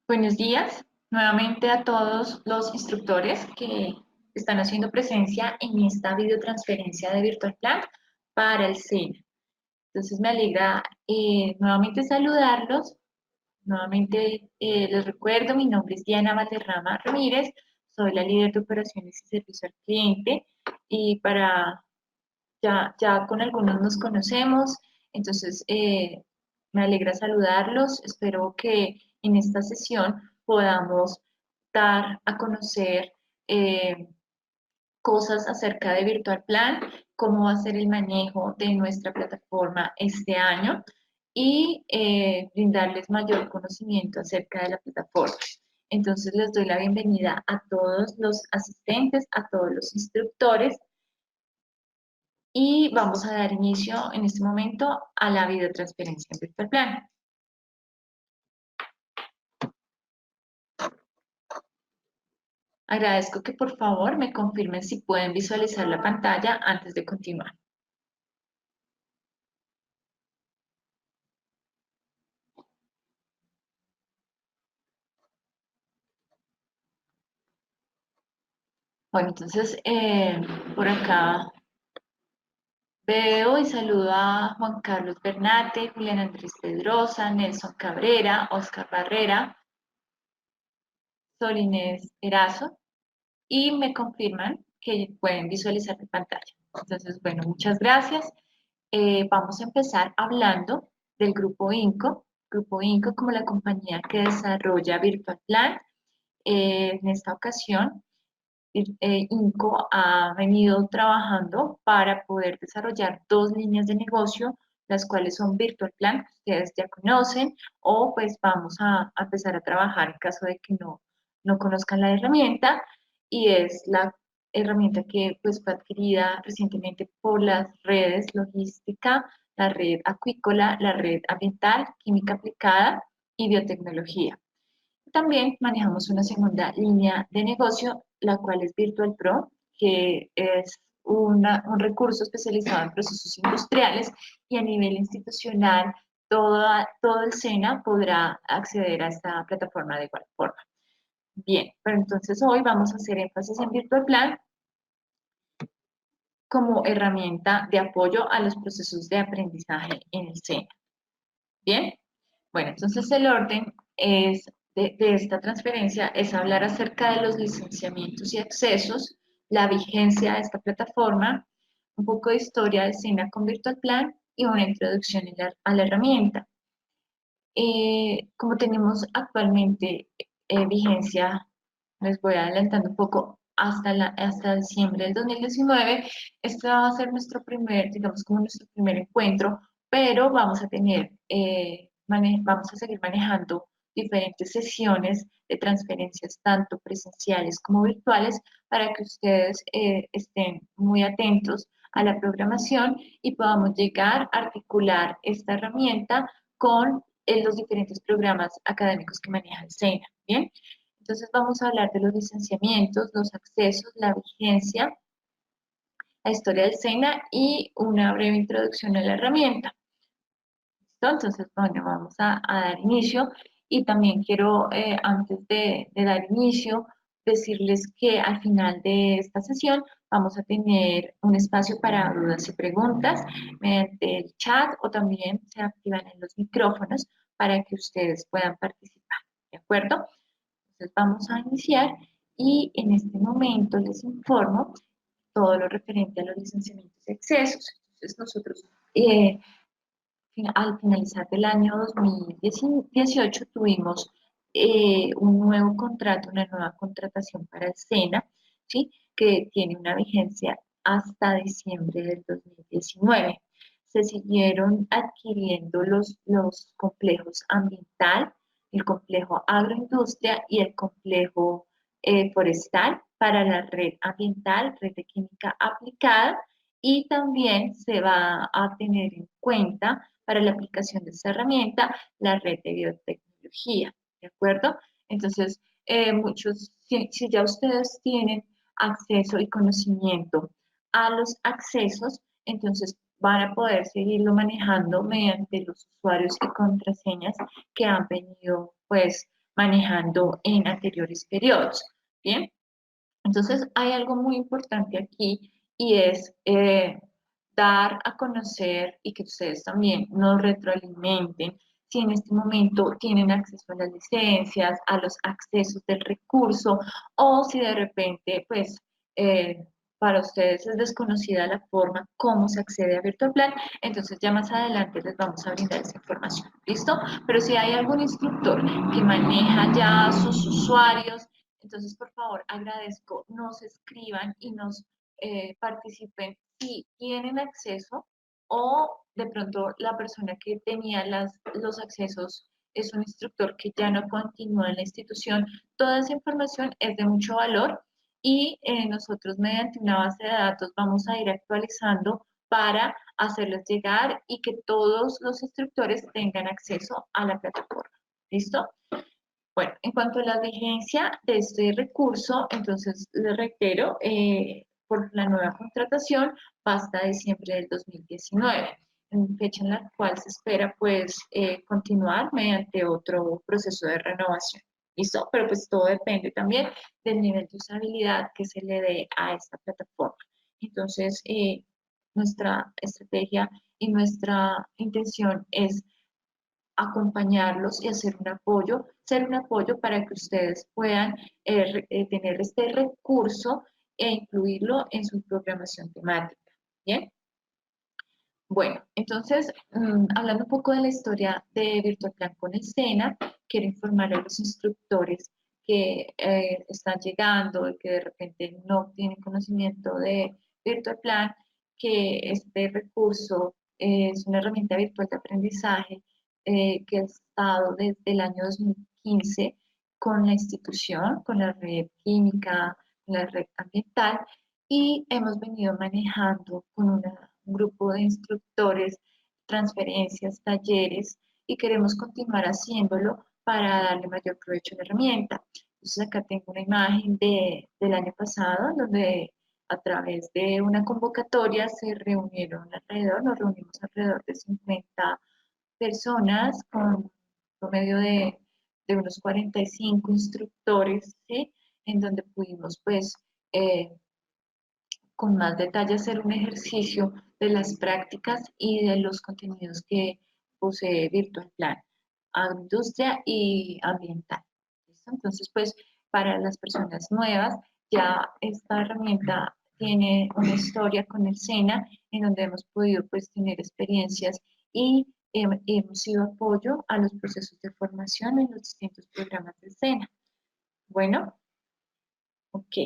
Buenos días nuevamente a todos los instructores que están haciendo presencia en esta videotransferencia de Virtual Plan para el SENA. Entonces me alegra nuevamente saludarlos. Nuevamente les recuerdo, mi nombre es Diana Valderrama Ramírez, soy la líder de operaciones y servicio al cliente y ya con algunos nos conocemos, entonces me alegra saludarlos. Espero que en esta sesión podamos dar a conocer eh, cosas acerca de Virtual Plan, cómo va a ser el manejo de nuestra plataforma este año y brindarles mayor conocimiento acerca de la plataforma. Entonces les doy la bienvenida a todos los asistentes, a todos los instructores y vamos a dar inicio en este momento a la videotransferencia en Virtual Plan. Agradezco que por favor me confirmen si pueden visualizar la pantalla antes de continuar. Bueno, entonces por acá veo y saludo a Juan Carlos Bernate, Julián Andrés Pedrosa, Nelson Cabrera, Oscar Barrera, Sol Inés Erazo, y me confirman que pueden visualizar mi pantalla. Entonces, bueno, muchas gracias. Vamos a empezar hablando del Grupo INCO. Grupo INCO como la compañía que desarrolla Virtual Plan. En esta ocasión, INCO ha venido trabajando para poder desarrollar dos líneas de negocio, las cuales son Virtual Plan, que ustedes ya conocen, o pues vamos a empezar a trabajar en caso de que no conozcan la herramienta, y es la herramienta que pues fue adquirida recientemente por las redes logística, la red acuícola, la red ambiental, química aplicada y biotecnología. También manejamos una segunda línea de negocio, la cual es Virtual Pro, que es un recurso especializado en procesos industriales y a nivel institucional todo el SENA podrá acceder a esta plataforma de igual forma. Bien, pero entonces hoy vamos a hacer énfasis en Virtual Plan como herramienta de apoyo a los procesos de aprendizaje en el SENA. Bien, bueno, entonces el orden de esta transferencia es hablar acerca de los licenciamientos y accesos, la vigencia de esta plataforma, un poco de historia de SENA con Virtual Plan y una introducción a la herramienta. Como tenemos actualmente vigencia, les voy adelantando un poco hasta diciembre del 2019, este va a ser nuestro primer, digamos, como nuestro primer encuentro, pero vamos a tener, vamos a seguir manejando diferentes sesiones de transferencias, tanto presenciales como virtuales, para que ustedes estén muy atentos a la programación y podamos llegar a articular esta herramienta con en los diferentes programas académicos que maneja el SENA. Bien, entonces vamos a hablar de los licenciamientos, los accesos, la vigencia, la historia del SENA y una breve introducción a la herramienta. ¿Listo? Entonces, bueno, vamos a dar inicio y también quiero, antes de dar inicio, decirles que al final de esta sesión vamos a tener un espacio para dudas y preguntas mediante el chat o también se activan en los micrófonos para que ustedes puedan participar. ¿De acuerdo? Entonces vamos a iniciar y en este momento les informo todo lo referente a los licenciamientos y accesos. Entonces nosotros al finalizar del año 2018 tuvimos un nuevo contrato, una nueva contratación para el SENA, ¿sí? Que tiene una vigencia hasta diciembre del 2019. Se siguieron adquiriendo los complejos ambiental, el complejo agroindustria y el complejo forestal para la red ambiental, red de química aplicada, y también se va a tener en cuenta para la aplicación de esta herramienta, la red de biotecnología, ¿de acuerdo? Entonces, si ya ustedes tienen acceso y conocimiento a los accesos, entonces van a poder seguirlo manejando mediante los usuarios y contraseñas que han venido, pues, manejando en anteriores periodos. Bien, entonces hay algo muy importante aquí y es dar a conocer y que ustedes también nos retroalimenten si en este momento tienen acceso a las licencias, a los accesos del recurso o si de repente, pues, para ustedes es desconocida la forma como se accede a Virtual Plan, entonces ya más adelante les vamos a brindar esa información, ¿listo? Pero si hay algún instructor que maneja ya sus usuarios, entonces por favor agradezco nos escriban y nos participen si tienen acceso o de pronto la persona que tenía los accesos es un instructor que ya no continúa en la institución. Toda esa información es de mucho valor y nosotros mediante una base de datos vamos a ir actualizando para hacerles llegar y que todos los instructores tengan acceso a la plataforma. ¿Listo? Bueno, en cuanto a la vigencia de este recurso, entonces les reitero, por la nueva contratación va hasta diciembre del 2019, en fecha en la cual se espera pues continuar mediante otro proceso de renovación. ¿Listo? Pero pues todo depende también del nivel de usabilidad que se le dé a esta plataforma. Entonces, nuestra estrategia y nuestra intención es acompañarlos y hacer un apoyo, ser un apoyo para que ustedes puedan tener este recurso e incluirlo en su programación temática. ¿Bien? Bueno, entonces, hablando un poco de la historia de Virtual Plan con Escena, quiero informar a los instructores que están llegando y que de repente no tienen conocimiento de Virtual Plan, que este recurso es una herramienta virtual de aprendizaje que ha estado desde el año 2015 con la institución, con la red química, con la red ambiental, y hemos venido manejando con un grupo de instructores, transferencias, talleres y queremos continuar haciéndolo para darle mayor provecho a la herramienta. Entonces acá tengo una imagen del año pasado donde a través de una convocatoria se reunieron alrededor, nos reunimos alrededor de 50 personas con promedio de unos 45 instructores, ¿sí? En donde pudimos pues con más detalle hacer un ejercicio de las prácticas y de los contenidos que posee Virtual Plan, industria y ambiental. ¿Listo? Entonces, pues para las personas nuevas, ya esta herramienta tiene una historia con el SENA en donde hemos podido pues tener experiencias y hemos sido apoyo a los procesos de formación en los distintos programas del SENA. Bueno, ok.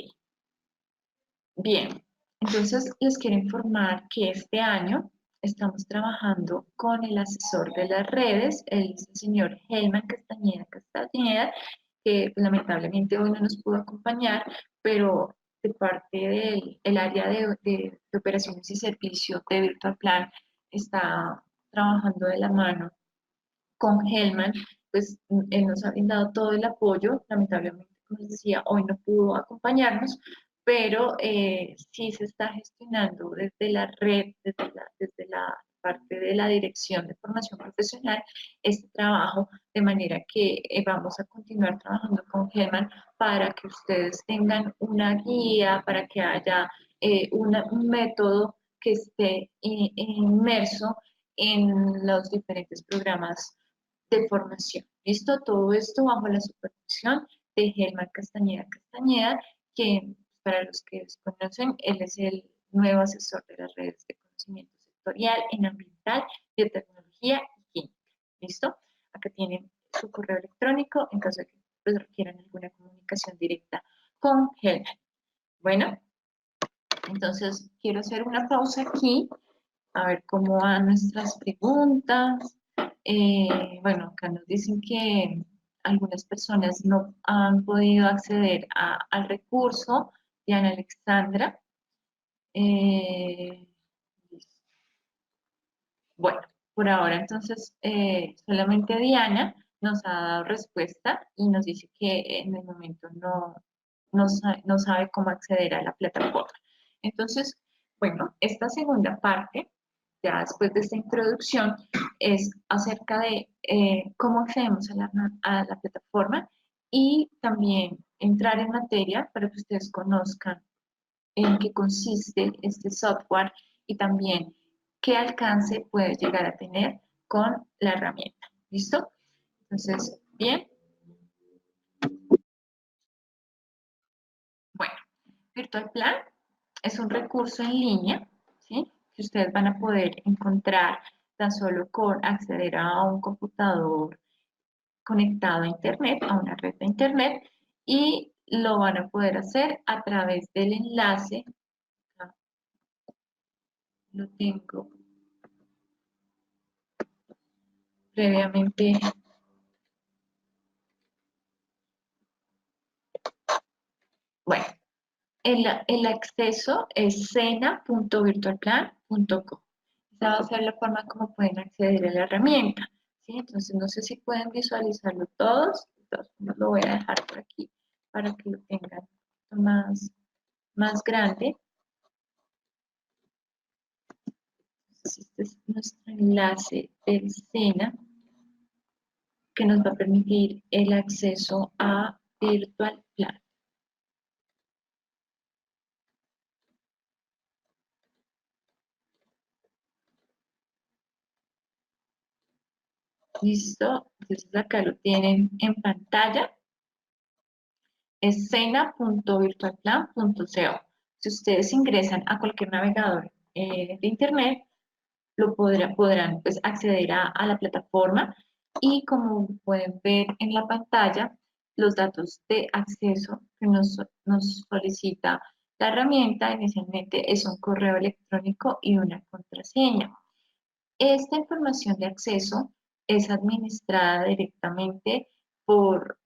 Bien, entonces les quiero informar que este año estamos trabajando con el asesor de las redes, el señor Helman Castañeda, que pues, lamentablemente hoy no nos pudo acompañar, pero de parte del área de operaciones y servicios de Virtual Plan está trabajando de la mano con Helman, pues él nos ha brindado todo el apoyo, lamentablemente, como les decía, hoy no pudo acompañarnos, pero sí se está gestionando desde la red, desde la parte de la Dirección de Formación Profesional, este trabajo, de manera que vamos a continuar trabajando con Helman para que ustedes tengan una guía, para que haya un método que esté inmerso en los diferentes programas de formación. ¿Listo? Todo esto bajo la supervisión de Germán Castañeda, que para los que desconocen, él es el nuevo asesor de las redes de conocimiento sectorial en ambiental, biotecnología y química. ¿Listo? Acá tienen su correo electrónico en caso de que pues, requieran alguna comunicación directa con Germán. Bueno, entonces quiero hacer una pausa aquí, a ver cómo van nuestras preguntas. Bueno, acá nos dicen que algunas personas no han podido acceder al recurso. Diana Alexandra. Eh, bueno, por ahora entonces solamente Diana nos ha dado respuesta y nos dice que en el momento no sabe cómo acceder a la plataforma. Entonces, bueno, esta segunda parte, ya después de esta introducción, es acerca de cómo accedemos a la plataforma y también entrar en materia para que ustedes conozcan en qué consiste este software y también qué alcance puede llegar a tener con la herramienta. ¿Listo? Entonces, bien. Bueno, Virtual Plan es un recurso en línea, ¿sí? Que ustedes van a poder encontrar tan solo con acceder a un computador conectado a Internet, a una red de Internet, y lo van a poder hacer a través del enlace. Acá lo tengo previamente. Bueno, el acceso es cena.virtualplan.co. Esa va a ser la forma como pueden acceder a la herramienta, ¿sí? Entonces, no sé si pueden visualizarlo todos. Entonces, lo voy a dejar por aquí para que lo tengan más grande. Entonces, este es nuestro enlace del SENA que nos va a permitir el acceso a Virtual Plan. Listo, entonces acá lo tienen en pantalla. Es cena.virtualplan.co. Si ustedes ingresan a cualquier navegador de Internet, podrán pues, acceder a la plataforma y como pueden ver en la pantalla, los datos de acceso que nos solicita la herramienta inicialmente es un correo electrónico y una contraseña. Esta información de acceso es administrada directamente por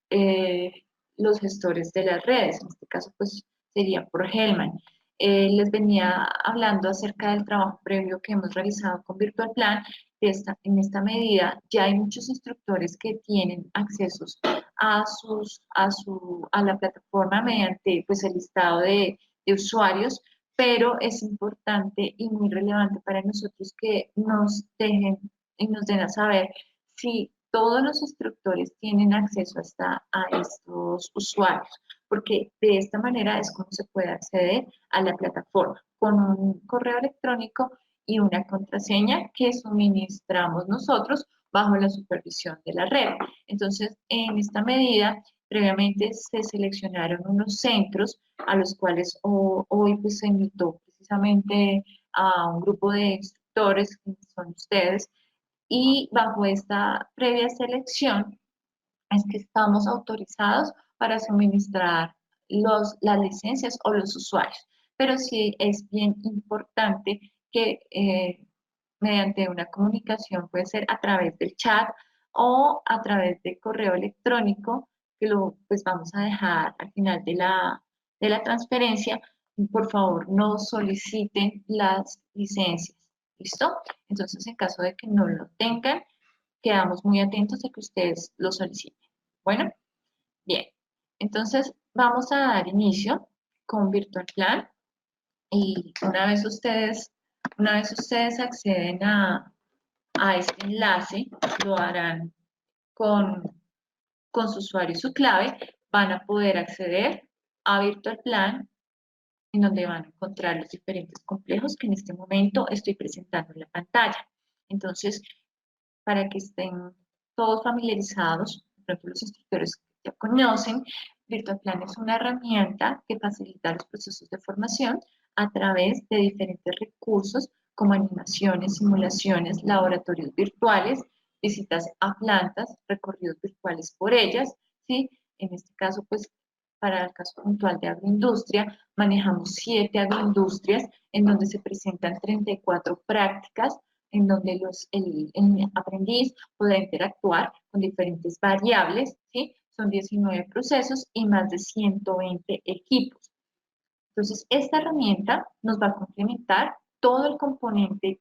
los gestores de las redes, en este caso pues sería por Hellman. Les venía hablando acerca del trabajo previo que hemos realizado con Virtual Plan. En esta medida ya hay muchos instructores que tienen accesos a la plataforma mediante pues, el listado de usuarios, pero es importante y muy relevante para nosotros que nos dejen y nos den a saber si todos los instructores tienen acceso a estos usuarios, porque de esta manera es como se puede acceder a la plataforma con un correo electrónico y una contraseña que suministramos nosotros bajo la supervisión de la red. Entonces, en esta medida, previamente se seleccionaron unos centros a los cuales hoy pues, se invitó precisamente a un grupo de instructores, que son ustedes, y bajo esta previa selección es que estamos autorizados para suministrar las licencias o los usuarios. Pero sí es bien importante que mediante una comunicación, puede ser a través del chat o a través de correo electrónico, que lo pues vamos a dejar al final de la transferencia, por favor no soliciten las licencias. ¿Listo? Entonces, en caso de que no lo tengan, quedamos muy atentos a que ustedes lo soliciten. Bueno, bien. Entonces, vamos a dar inicio con Virtual Plan y una vez ustedes acceden a este enlace, lo harán con, con su usuario y su clave, van a poder acceder a Virtual Plan, en donde van a encontrar los diferentes complejos que en este momento estoy presentando en la pantalla. Entonces, para que estén todos familiarizados, por ejemplo, los instructores que ya conocen, Virtual Plan es una herramienta que facilita los procesos de formación a través de diferentes recursos como animaciones, simulaciones, laboratorios virtuales, visitas a plantas, recorridos virtuales por ellas, ¿sí? En este caso, pues, para el caso puntual de agroindustria, manejamos 7 agroindustrias en donde se presentan 34 prácticas en donde el aprendiz podrá interactuar con diferentes variables, ¿sí? Son 19 procesos y más de 120 equipos. Entonces, esta herramienta nos va a complementar todo el componente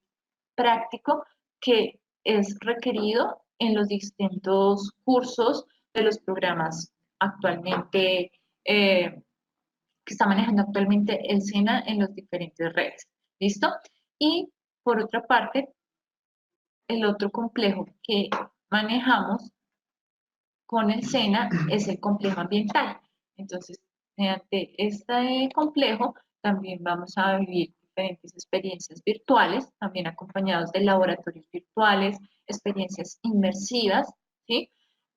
práctico que es requerido en los distintos cursos de los programas actualmente que está manejando actualmente el SENA en las diferentes redes. ¿Listo? Y por otra parte, el otro complejo que manejamos con el SENA es el complejo ambiental. Entonces, mediante este complejo también vamos a vivir diferentes experiencias virtuales, también acompañados de laboratorios virtuales, experiencias inmersivas, ¿sí?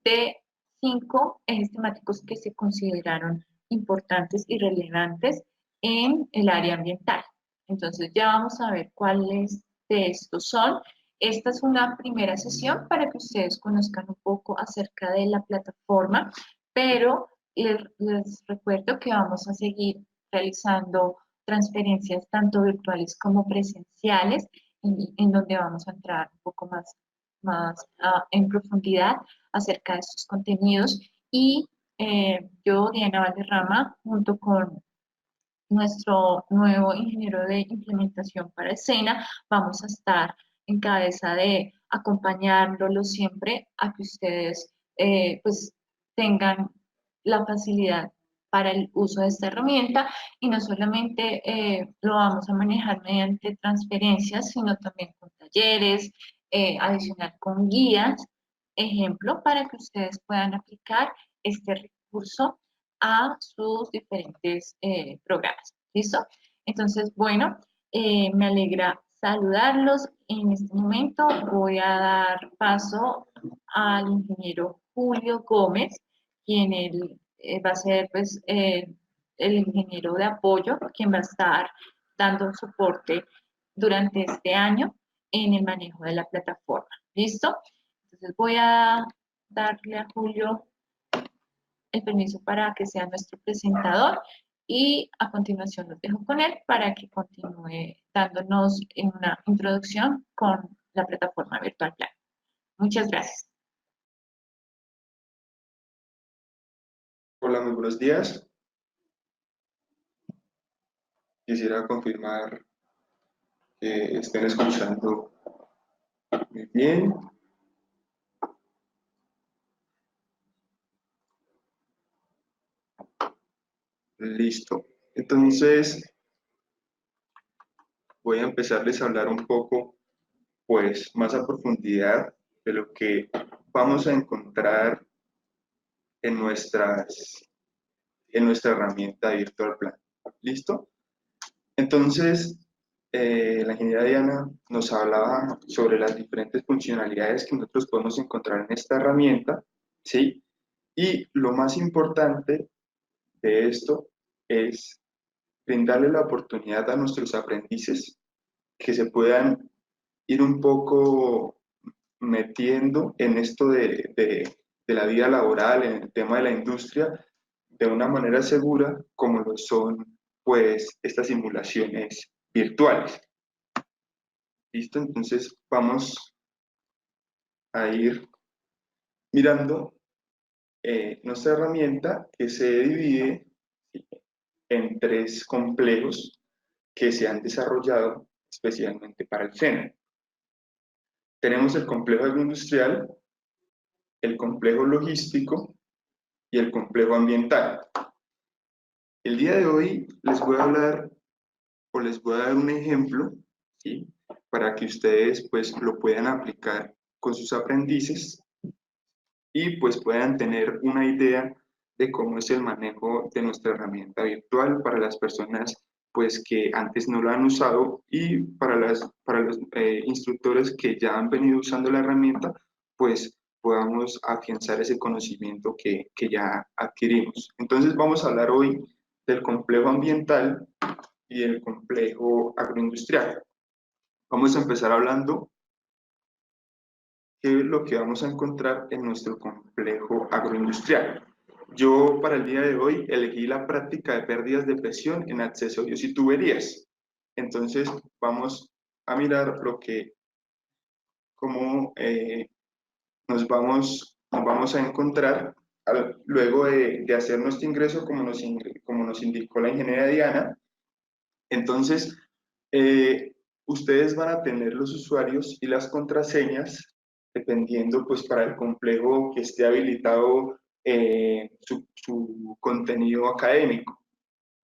De 5 ejes temáticos que se consideraron importantes y relevantes en el área ambiental. Entonces ya vamos a ver cuáles de estos son. Esta es una primera sesión para que ustedes conozcan un poco acerca de la plataforma, pero les recuerdo que vamos a seguir realizando transferencias tanto virtuales como presenciales, en donde vamos a entrar un poco más en profundidad acerca de estos contenidos. Y yo, Diana Valderrama, junto con nuestro nuevo ingeniero de implementación para escena, vamos a estar en cabeza de acompañándolo siempre a que ustedes pues tengan la facilidad para el uso de esta herramienta y no solamente lo vamos a manejar mediante transferencias, sino también con talleres, adicional con guías, ejemplo, para que ustedes puedan aplicar este recurso a sus diferentes programas. ¿Listo? Entonces, bueno, me alegra saludarlos. En este momento voy a dar paso al ingeniero Julio Gómez, quien va a ser pues, el ingeniero de apoyo, quien va a estar dando soporte durante este año en el manejo de la plataforma. ¿Listo? Entonces voy a darle a Julio el permiso para que sea nuestro presentador y a continuación los dejo con él para que continúe dándonos una introducción con la plataforma Virtual Plan. Muchas gracias. Hola, muy buenos días. Quisiera confirmar que estén escuchando muy bien. Listo. Entonces, voy a empezarles a hablar un poco, pues, más a profundidad de lo que vamos a encontrar en nuestra herramienta Virtual Plan. ¿Listo? Entonces, la ingeniera Diana nos hablaba sobre las diferentes funcionalidades que nosotros podemos encontrar en esta herramienta, ¿sí? Y lo más importante de esto es brindarle la oportunidad a nuestros aprendices que se puedan ir un poco metiendo en esto de la vida laboral, en el tema de la industria, de una manera segura, como lo son pues estas simulaciones virtuales. ¿Listo? Entonces vamos a ir mirando nuestra herramienta que se divide en 3 complejos que se han desarrollado especialmente para el SENA. Tenemos el complejo agroindustrial, el complejo logístico y el complejo ambiental. El día de hoy les voy a hablar o les voy a dar un ejemplo, ¿sí? Para que ustedes pues lo puedan aplicar con sus aprendices y pues puedan tener una idea de cómo es el manejo de nuestra herramienta virtual para las personas pues que antes no lo han usado y para los instructores que ya han venido usando la herramienta, pues podamos afianzar ese conocimiento que ya adquirimos. Entonces vamos a hablar hoy del complejo ambiental y el complejo agroindustrial. Vamos a empezar hablando qué es lo que vamos a encontrar en nuestro complejo agroindustrial. Yo para el día de hoy elegí la práctica de pérdidas de presión en accesorios y tuberías. Entonces vamos a mirar cómo nos vamos a encontrar luego de hacer nuestro ingreso como nos indicó la ingeniera Diana. Entonces, ustedes van a tener los usuarios y las contraseñas dependiendo pues para el complejo que esté habilitado su contenido académico.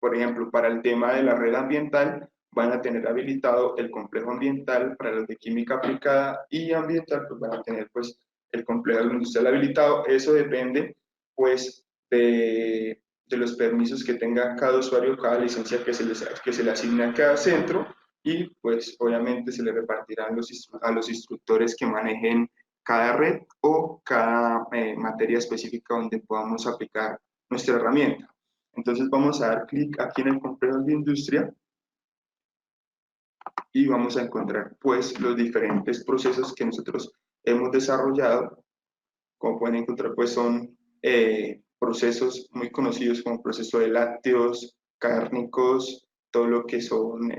Por ejemplo, para el tema de la red ambiental van a tener habilitado el complejo ambiental, para los de química aplicada y ambiental pues van a tener pues el complejo agroindustrial habilitado. Eso depende pues de los permisos que tenga cada usuario, cada licencia que se le asigne a cada centro, y pues obviamente se le repartirán a los instructores que manejen cada red o cada materia específica donde podamos aplicar nuestra herramienta. Entonces vamos a dar clic aquí en el complejo de industria y vamos a encontrar pues los diferentes procesos que nosotros hemos desarrollado. Como pueden encontrar, pues son procesos muy conocidos como proceso de lácteos, cárnicos, todo lo que son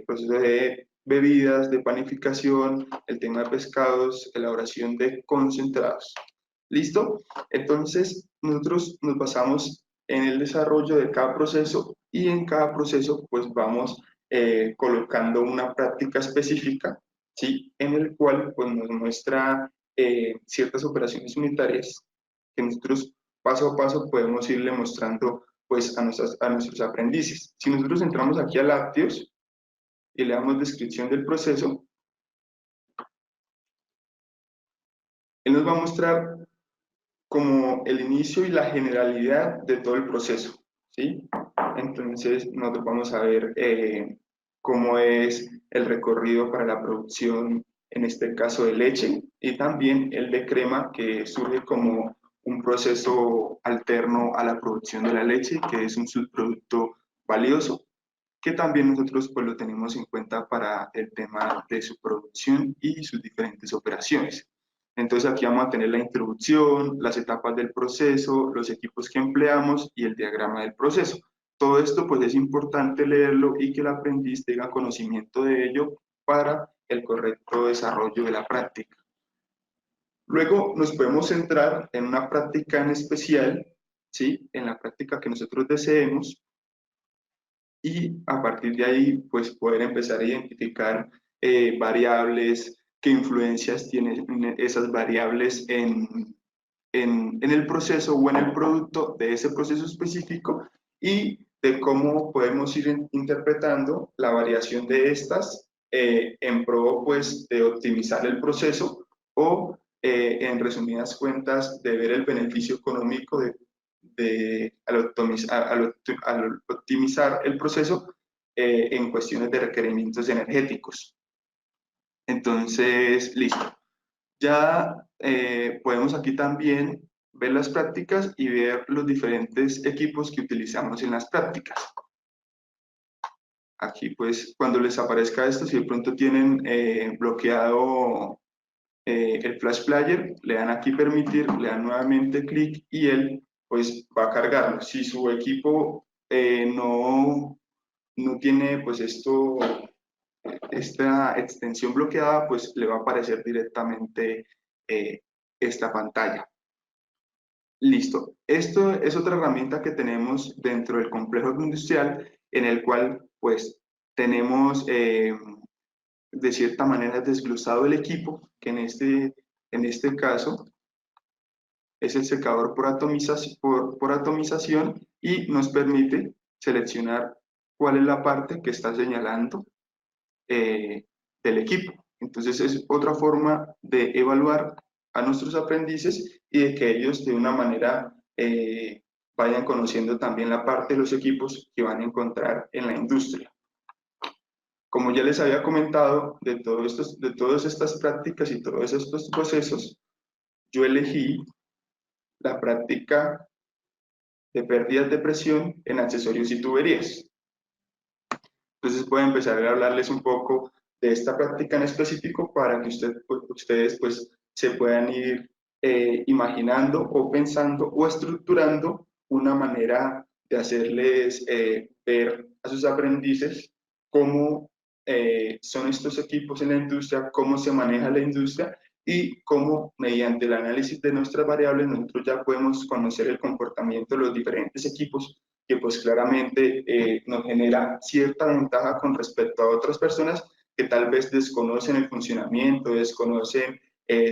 procesos de bebidas, de panificación, el tema de pescados, elaboración de concentrados. ¿Listo? Entonces, nosotros nos basamos en el desarrollo de cada proceso y en cada proceso pues vamos colocando una práctica específica, ¿sí? En el cual pues nos muestra ciertas operaciones unitarias que nosotros paso a paso podemos irle mostrando pues a nuestros aprendices. Si nosotros entramos aquí a lácteos y le damos descripción del proceso, él nos va a mostrar como el inicio y la generalidad de todo el proceso, ¿sí? Entonces nosotros vamos a ver cómo es el recorrido para la producción, en este caso de leche, y también el de crema, que surge como un proceso alterno a la producción de la leche, que es un subproducto valioso, que también nosotros pues lo tenemos en cuenta para el tema de su producción y sus diferentes operaciones. Entonces aquí vamos a tener la introducción, las etapas del proceso, los equipos que empleamos y el diagrama del proceso. Todo esto pues es importante leerlo y que el aprendiz tenga conocimiento de ello para el correcto desarrollo de la práctica. Luego nos podemos centrar en una práctica en especial, ¿sí? En la práctica que nosotros deseemos, y a partir de ahí pues poder empezar a identificar variables, qué influencias tienen esas variables en el proceso o en el producto de ese proceso específico, y de cómo podemos ir interpretando la variación de estas en pro pues de optimizar el proceso o en resumidas cuentas de ver el beneficio económico al optimizar el proceso en cuestiones de requerimientos energéticos. Entonces, listo. Ya podemos aquí también ver las prácticas y ver los diferentes equipos que utilizamos en las prácticas. Aquí pues cuando les aparezca esto, si de pronto tienen bloqueado el Flash Player, le dan aquí permitir, le dan nuevamente clic y él pues va a cargarlo. Si su equipo no tiene pues esta extensión bloqueada, pues le va a aparecer directamente esta pantalla. Listo. Esto es otra herramienta que tenemos dentro del complejo industrial, en el cual pues tenemos de cierta manera desglosado el equipo, que en este caso es el secador por atomización, y nos permite seleccionar cuál es la parte que está señalando del equipo. Entonces es otra forma de evaluar a nuestros aprendices y de que ellos de una manera vayan conociendo también la parte de los equipos que van a encontrar en la industria. Como ya les había comentado, de todas estas prácticas y todos estos procesos, yo elegí la práctica de pérdidas de presión en accesorios y tuberías. Entonces voy a empezar a hablarles un poco de esta práctica en específico para que ustedes pues se puedan ir imaginando o pensando o estructurando una manera de hacerles ver a sus aprendices cómo son estos equipos en la industria, cómo se maneja la industria y cómo mediante el análisis de nuestras variables nosotros ya podemos conocer el comportamiento de los diferentes equipos, que pues claramente nos genera cierta ventaja con respecto a otras personas que tal vez desconocen el funcionamiento, desconocen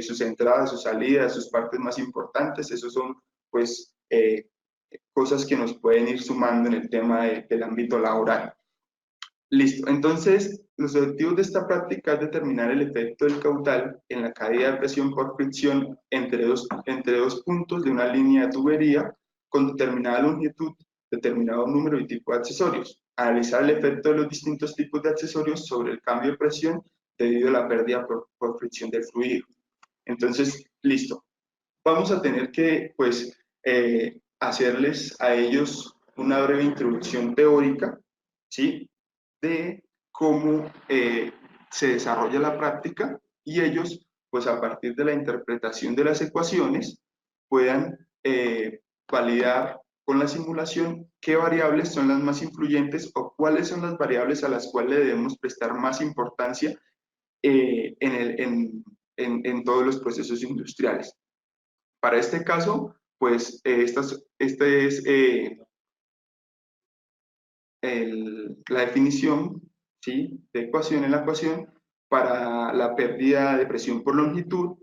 sus entradas, sus salidas, sus partes más importantes. Esos son pues cosas que nos pueden ir sumando en el tema del ámbito laboral. Listo, entonces los objetivos de esta práctica es determinar el efecto del caudal en la caída de presión por fricción entre dos puntos de una línea de tubería con determinada longitud, determinado número y tipo de accesorios. Analizar el efecto de los distintos tipos de accesorios sobre el cambio de presión debido a la pérdida por fricción del fluido. Entonces, listo. Vamos a tener que, pues, hacerles a ellos una breve introducción teórica, ¿sí? De cómo se desarrolla la práctica y ellos, pues a partir de la interpretación de las ecuaciones, puedan validar con la simulación qué variables son las más influyentes o cuáles son las variables a las cuales debemos prestar más importancia en todos los procesos industriales. Para este caso, pues este es la definición, ¿sí?, de ecuación en la ecuación para la pérdida de presión por longitud.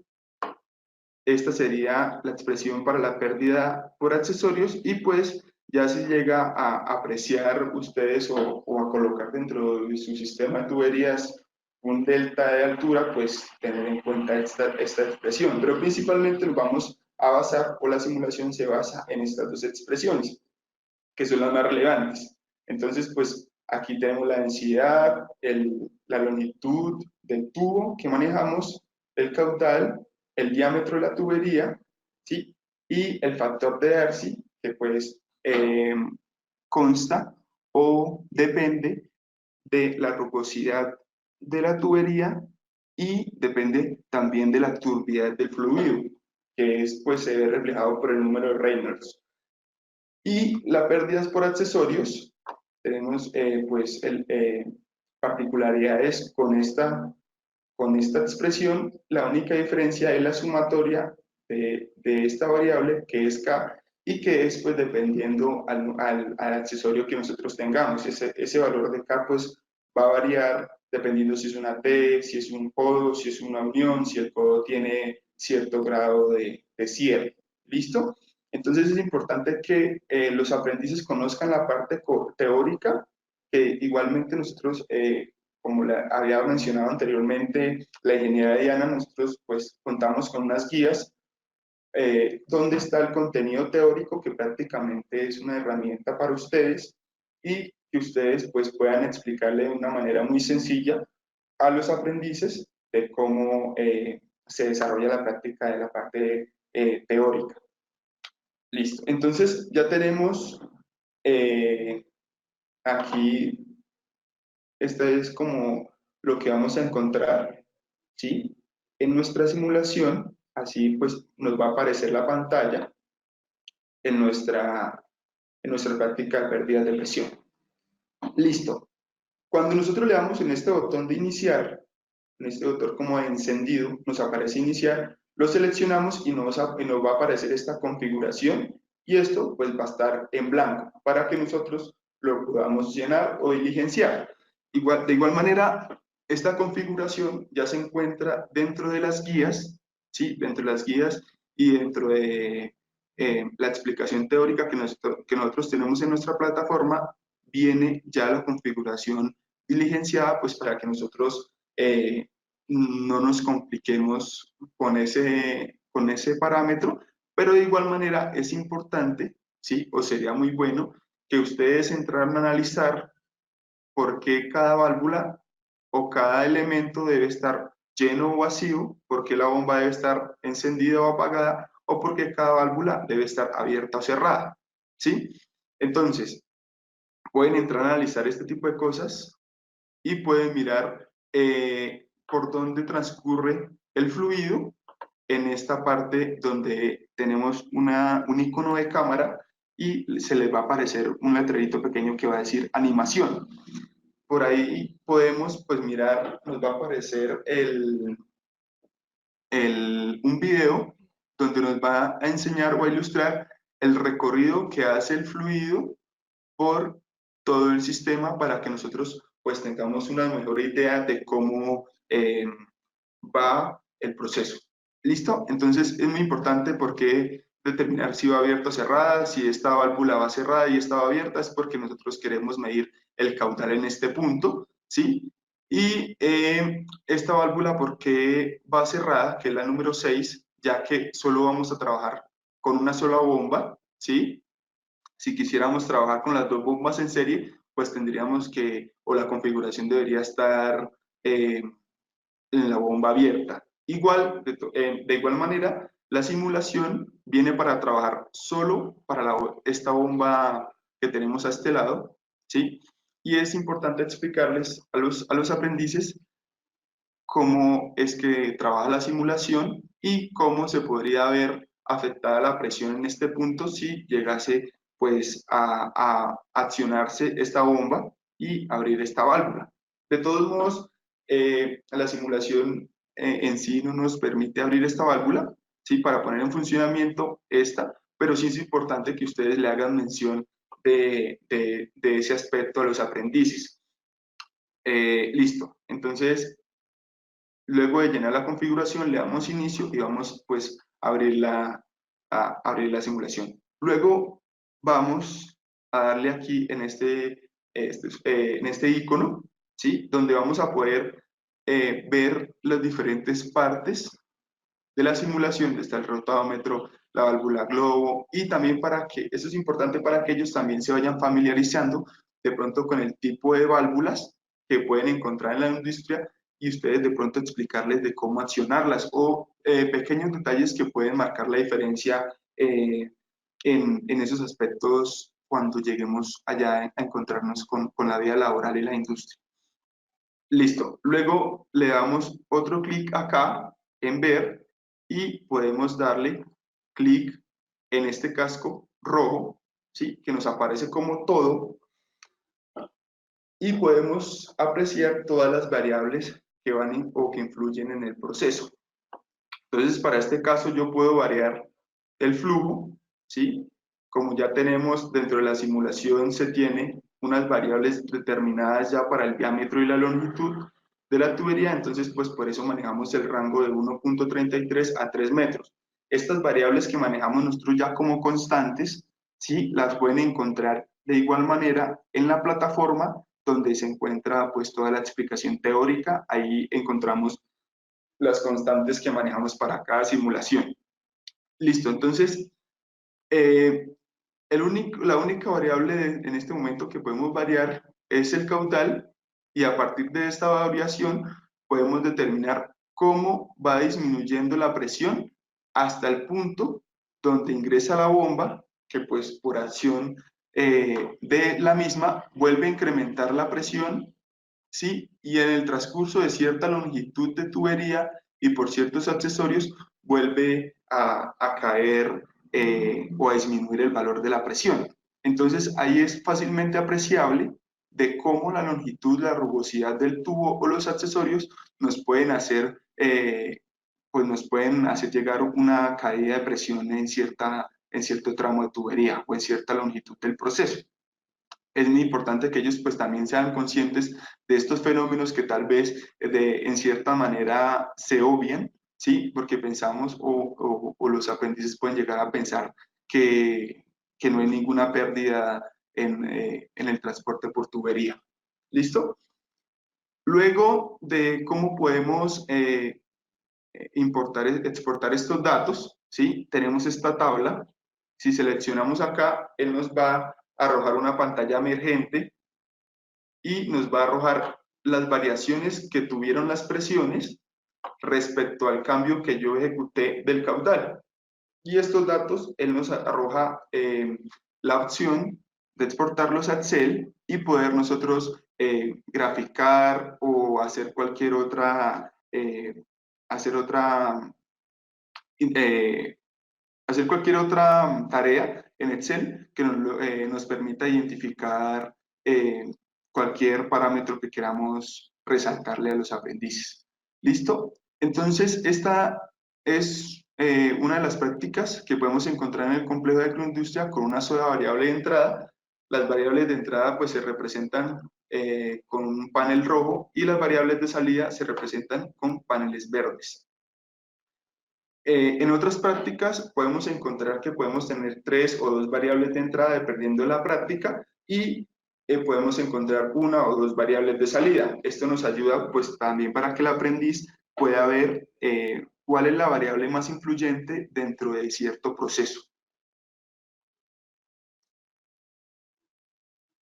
Esta sería la expresión para la pérdida por accesorios y pues ya se llega a apreciar ustedes o a colocar dentro de su sistema de tuberías un delta de altura, pues tener en cuenta esta expresión. Pero principalmente nos vamos a basar, o la simulación se basa en estas dos expresiones, que son las más relevantes. Entonces, pues aquí tenemos la densidad, la longitud del tubo que manejamos, el caudal, el diámetro de la tubería, ¿sí? Y el factor de Darcy, que pues consta o depende de la rugosidad de la tubería y depende también de la turbidez del fluido, que es, pues, se ve reflejado por el número de Reynolds. Y las pérdidas por accesorios, tenemos pues particularidades con esta expresión. La única diferencia es la sumatoria de esta variable, que es K, y que es, pues, dependiendo al accesorio que nosotros tengamos. Ese valor de K, pues, va a variar dependiendo si es una T, si es un codo, si es una unión, si el codo tiene cierto grado de cierre. ¿Listo? Entonces es importante que los aprendices conozcan la parte teórica, que igualmente nosotros, como había mencionado anteriormente, la ingeniería de Diana, nosotros pues contamos con unas guías donde está el contenido teórico, que prácticamente es una herramienta para ustedes y que ustedes pues puedan explicarle de una manera muy sencilla a los aprendices de cómo se desarrolla la práctica de la parte teórica. Listo. Entonces ya tenemos aquí, este es como lo que vamos a encontrar, ¿sí?, en nuestra simulación. Así pues nos va a aparecer la pantalla en nuestra práctica de pérdida de presión. Listo. Cuando nosotros le damos en este botón de iniciar, en este botón como de encendido, nos aparece iniciar, lo seleccionamos y nos va a aparecer esta configuración, y esto pues va a estar en blanco para que nosotros lo podamos llenar o diligenciar. De igual manera, esta configuración ya se encuentra dentro de las guías, ¿sí?, dentro de las guías y dentro de la explicación teórica que nosotros tenemos en nuestra plataforma. Viene ya la configuración diligenciada, pues para que nosotros no nos compliquemos con ese parámetro, pero de igual manera es importante, ¿sí?, o sería muy bueno que ustedes entraran a analizar por qué cada válvula o cada elemento debe estar lleno o vacío, por qué la bomba debe estar encendida o apagada, o por qué cada válvula debe estar abierta o cerrada, ¿sí? Entonces, pueden entrar a analizar este tipo de cosas y pueden mirar por dónde transcurre el fluido en esta parte donde tenemos un icono de cámara y se les va a aparecer un letrerito pequeño que va a decir animación. Por ahí podemos pues mirar, nos va a aparecer un video donde nos va a enseñar o a ilustrar el recorrido que hace el fluido por todo el sistema, para que nosotros pues tengamos una mejor idea de cómo va el proceso. ¿Listo? Entonces es muy importante porque determinar si va abierta o cerrada. Si esta válvula va cerrada y esta va abierta, es porque nosotros queremos medir el caudal en este punto, ¿sí? Y esta válvula, ¿por qué va cerrada? Que es la número 6, ya que solo vamos a trabajar con una sola bomba, ¿sí? Si quisiéramos trabajar con las dos bombas en serie, pues tendríamos que, o la configuración debería estar en la bomba abierta. Igual, de igual manera, la simulación viene para trabajar solo para esta bomba que tenemos a este lado, ¿sí? Y es importante explicarles a los aprendices cómo es que trabaja la simulación y cómo se podría ver afectada la presión en este punto si llegase pues a accionarse esta bomba y abrir esta válvula. De todos modos, la simulación en sí no nos permite abrir esta válvula, ¿sí? Para poner en funcionamiento esta, pero sí es importante que ustedes le hagan mención de ese aspecto a los aprendices. Listo. Entonces, luego de llenar la configuración, le damos inicio y vamos pues a abrir la simulación. Luego vamos a darle aquí en en este icono, ¿sí? Donde vamos a poder ver las diferentes partes de la simulación. Está el rotámetro, la válvula globo y también para que, eso es importante para que ellos también se vayan familiarizando de pronto con el tipo de válvulas que pueden encontrar en la industria y ustedes de pronto explicarles de cómo accionarlas o pequeños detalles que pueden marcar la diferencia en esos aspectos cuando lleguemos allá a encontrarnos con la vida laboral y la industria. Listo. Luego le damos otro clic acá en ver y podemos darle clic en este casco rojo, ¿sí? Que nos aparece como todo y podemos apreciar todas las variables que van o que influyen en el proceso. Entonces, para este caso yo puedo variar el flujo, ¿sí? Como ya tenemos dentro de la simulación, se tiene unas variables determinadas ya para el diámetro y la longitud de la tubería, entonces pues por eso manejamos el rango de 1.33 a 3 metros. Estas variables que manejamos nosotros ya como constantes, ¿sí? Las pueden encontrar de igual manera en la plataforma donde se encuentra pues toda la explicación teórica, ahí encontramos las constantes que manejamos para cada simulación. Listo, entonces, la única variable en este momento que podemos variar es el caudal y a partir de esta variación podemos determinar cómo va disminuyendo la presión hasta el punto donde ingresa la bomba, que pues por acción de la misma vuelve a incrementar la presión, ¿sí? Y en el transcurso de cierta longitud de tubería y por ciertos accesorios vuelve a caer o a disminuir el valor de la presión. Entonces ahí es fácilmente apreciable de cómo la longitud, la rugosidad del tubo o los accesorios nos pueden hacer, pues nos pueden hacer llegar una caída de presión en cierto tramo de tubería o en cierta longitud del proceso. Es muy importante que ellos pues también sean conscientes de estos fenómenos que tal vez en cierta manera se obvian, ¿sí? Porque pensamos o los aprendices pueden llegar a pensar que no hay ninguna pérdida en el transporte por tubería. ¿Listo? Luego de cómo podemos exportar estos datos, ¿sí? Tenemos esta tabla. Si seleccionamos acá, él nos va a arrojar una pantalla emergente y nos va a arrojar las variaciones que tuvieron las presiones respecto al cambio que yo ejecuté del caudal. Y estos datos, él nos arroja la opción de exportarlos a Excel y poder nosotros graficar o hacer otra eh, hacer cualquier otra tarea en Excel que nos permita identificar cualquier parámetro que queramos resaltarle a los aprendices. ¿Listo? Entonces, esta es una de las prácticas que podemos encontrar en el complejo de agroindustria con una sola variable de entrada. Las variables de entrada pues se representan con un panel rojo y las variables de salida se representan con paneles verdes. En otras prácticas podemos encontrar que podemos tener 3 o 2 variables de entrada dependiendo de la práctica y podemos encontrar una o dos variables de salida. Esto nos ayuda pues también para que el aprendiz pueda ver cuál es la variable más influyente dentro de cierto proceso.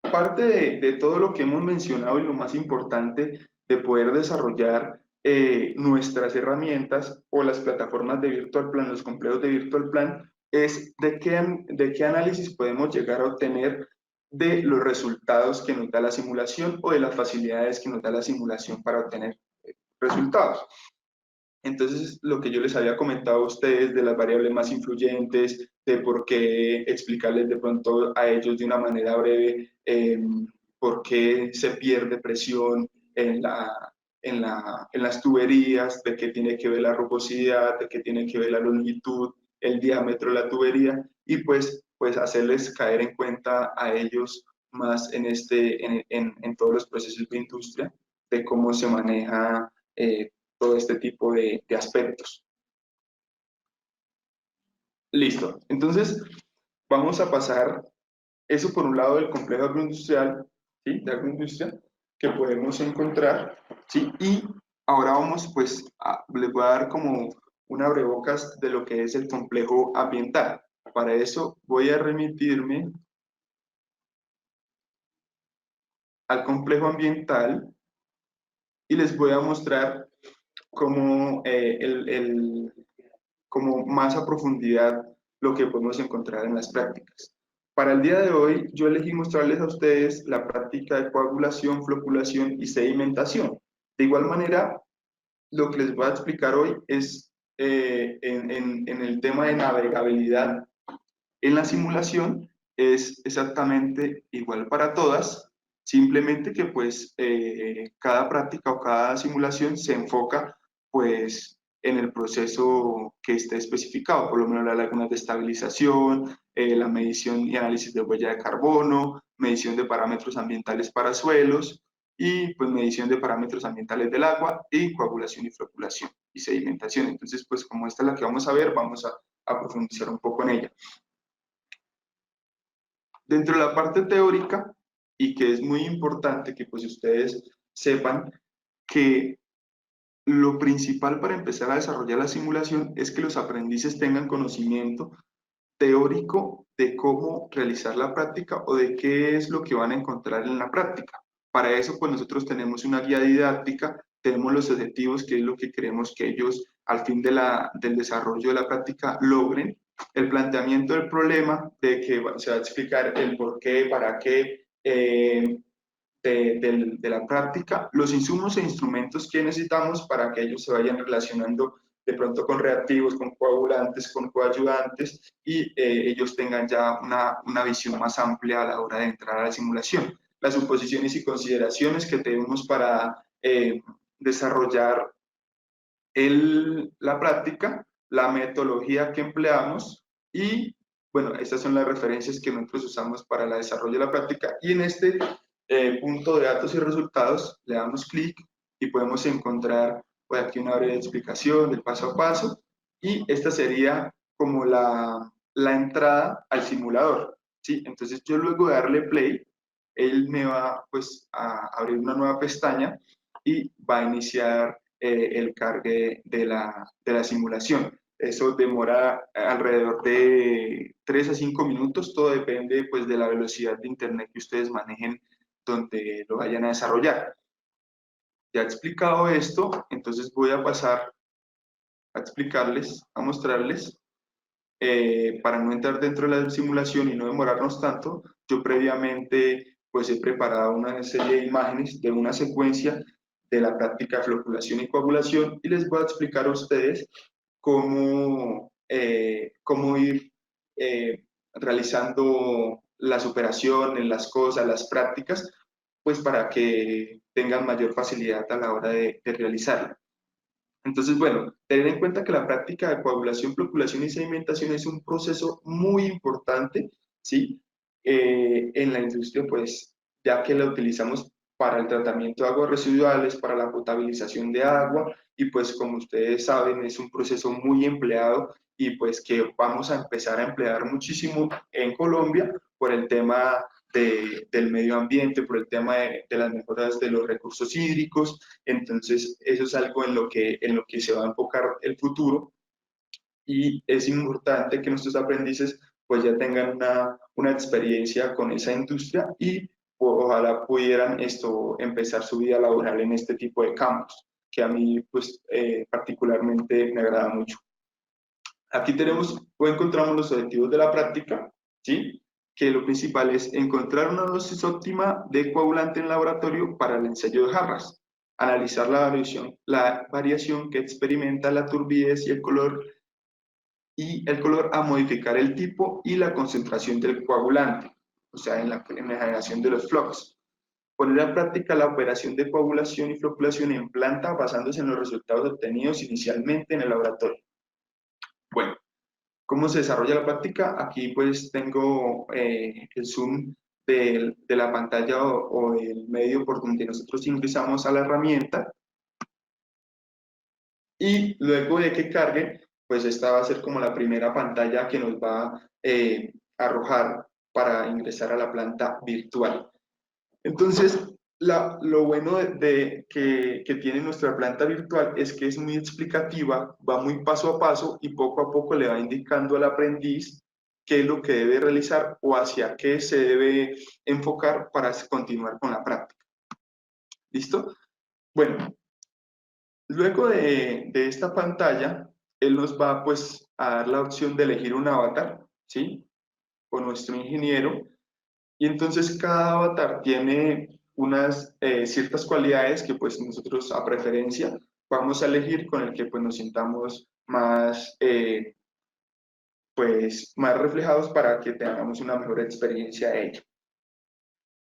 Aparte de todo lo que hemos mencionado y lo más importante de poder desarrollar nuestras herramientas o las plataformas de Virtual Plan, los complejos de Virtual Plan, es de qué análisis podemos llegar a obtener de los resultados que nos da la simulación o de las facilidades que nos da la simulación para obtener resultados. Entonces, lo que yo les había comentado a ustedes de las variables más influyentes, de por qué explicarles de pronto a ellos de una manera breve por qué se pierde presión en las tuberías, de qué tiene que ver la rugosidad, de qué tiene que ver la longitud, el diámetro de la tubería, y pues hacerles caer en cuenta a ellos más en todos los procesos de industria, de cómo se maneja todo este tipo de aspectos. Listo. Entonces, vamos a pasar eso por un lado del complejo agroindustrial, ¿sí? De agroindustria, que podemos encontrar, ¿sí? Y ahora vamos, pues, les voy a dar como una abrebocas de lo que es el complejo ambiental. Para eso voy a remitirme al complejo ambiental y les voy a mostrar cómo como más a profundidad lo que podemos encontrar en las prácticas. Para el día de hoy, yo elegí mostrarles a ustedes la práctica de coagulación, floculación y sedimentación. De igual manera, lo que les voy a explicar hoy es en el tema de navegabilidad en la simulación, es exactamente igual para todas, simplemente que pues cada práctica o cada simulación se enfoca pues en el proceso que esté especificado, por lo menos las lagunas de estabilización, la medición y análisis de huella de carbono, medición de parámetros ambientales para suelos y pues medición de parámetros ambientales del agua y coagulación y floculación y sedimentación. Entonces pues como esta es la que vamos a ver, vamos a profundizar un poco en ella. Dentro de la parte teórica, y que es muy importante que pues ustedes sepan que lo principal para empezar a desarrollar la simulación es que los aprendices tengan conocimiento teórico de cómo realizar la práctica o de qué es lo que van a encontrar en la práctica. Para eso, pues nosotros tenemos una guía didáctica, tenemos los objetivos, que es lo que queremos que ellos al fin del desarrollo de la práctica logren, el planteamiento del problema, de que se va a explicar el por qué, para qué, de la práctica, los insumos e instrumentos que necesitamos para que ellos se vayan relacionando de pronto con reactivos, con coagulantes, con coayudantes y ellos tengan ya una visión más amplia a la hora de entrar a la simulación. Las suposiciones y consideraciones que tenemos para desarrollar la práctica, la metodología que empleamos y, bueno, estas son las referencias que nosotros usamos para el desarrollo de la práctica y en este punto de datos y resultados le damos clic y podemos encontrar pues, aquí una breve explicación del paso a paso y esta sería como la entrada al simulador, ¿sí? Entonces yo luego de darle play, él me va pues a abrir una nueva pestaña y va a iniciar el cargue de la simulación. Eso demora alrededor de 3 a 5 minutos, todo depende pues de la velocidad de internet que ustedes manejen donde lo vayan a desarrollar. Ya explicado esto, entonces voy a pasar a explicarles, a mostrarles, para no entrar dentro de la simulación y no demorarnos tanto, yo previamente pues he preparado una serie de imágenes de una secuencia de la práctica de floculación y coagulación y les voy a explicar a ustedes cómo ir realizando las operaciones, las cosas, las prácticas, pues para que tengan mayor facilidad a la hora de realizarla. Entonces, bueno, tener en cuenta que la práctica de coagulación, floculación y sedimentación es un proceso muy importante, ¿sí? En la industria, pues, ya que la utilizamos para el tratamiento de aguas residuales, para la potabilización de agua, y pues, como ustedes saben, es un proceso muy empleado y pues que vamos a empezar a emplear muchísimo en Colombia por el tema del medio ambiente, por el tema de las mejoras de los recursos hídricos. Entonces, eso es algo en lo que se va a enfocar el futuro, y es importante que nuestros aprendices pues ya tengan una experiencia con esa industria y ojalá pudieran empezar su vida laboral en este tipo de campos, que a mí pues particularmente me agrada mucho. Aquí tenemos o encontramos los objetivos de la práctica, ¿sí? Que lo principal es encontrar una dosis óptima de coagulante en laboratorio para el ensayo de jarras, analizar la variación que experimenta la turbidez y el color a modificar el tipo y la concentración del coagulante, o sea, en la generación de los flux. Poner en práctica la operación de coagulación y floculación en planta basándose en los resultados obtenidos inicialmente en el laboratorio. Bueno, ¿cómo se desarrolla la práctica? Aquí pues tengo el zoom de la pantalla o el medio por donde nosotros ingresamos a la herramienta, y luego de que cargue, pues esta va a ser como la primera pantalla que nos va a arrojar para ingresar a la planta virtual. Entonces, lo bueno que tiene nuestra planta virtual es que es muy explicativa, va muy paso a paso y poco a poco le va indicando al aprendiz qué es lo que debe realizar o hacia qué se debe enfocar para continuar con la práctica. ¿Listo? Bueno, luego de esta pantalla, él nos va pues a dar la opción de elegir un avatar, ¿sí? O nuestro ingeniero. Y entonces cada avatar tiene unas ciertas cualidades que pues nosotros a preferencia vamos a elegir con el que pues nos sintamos más, pues, más reflejados para que tengamos una mejor experiencia de ello.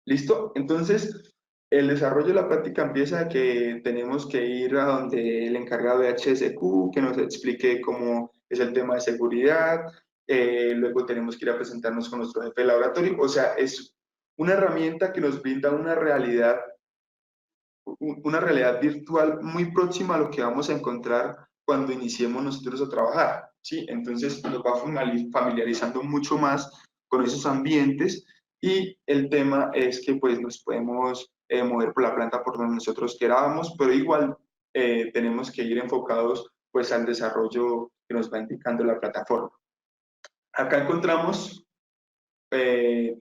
¿Listo? Entonces, el desarrollo de la práctica empieza a que tenemos que ir a donde el encargado de HSQ, que nos explique cómo es el tema de seguridad. Luego tenemos que ir a presentarnos con nuestro jefe de laboratorio. O sea, es una herramienta que nos brinda una realidad virtual muy próxima a lo que vamos a encontrar cuando iniciemos nosotros a trabajar, ¿sí? Entonces nos va familiarizando mucho más con esos ambientes, y el tema es que pues nos podemos mover por la planta por donde nosotros queramos, pero igual tenemos que ir enfocados pues al desarrollo que nos va indicando la plataforma. Acá encontramos eh,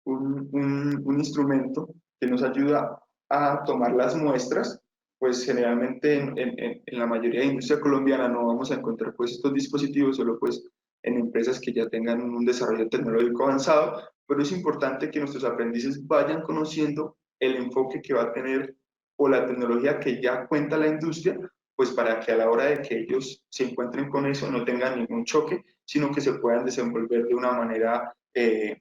un instrumento que nos ayuda a tomar las muestras. Pues generalmente en la mayoría de industria colombiana no vamos a encontrar pues estos dispositivos, solo pues en empresas que ya tengan un desarrollo tecnológico avanzado, pero es importante que nuestros aprendices vayan conociendo el enfoque que va a tener o la tecnología que ya cuenta la industria, pues para que a la hora de que ellos se encuentren con eso no tengan ningún choque, sino que se puedan desenvolver de una manera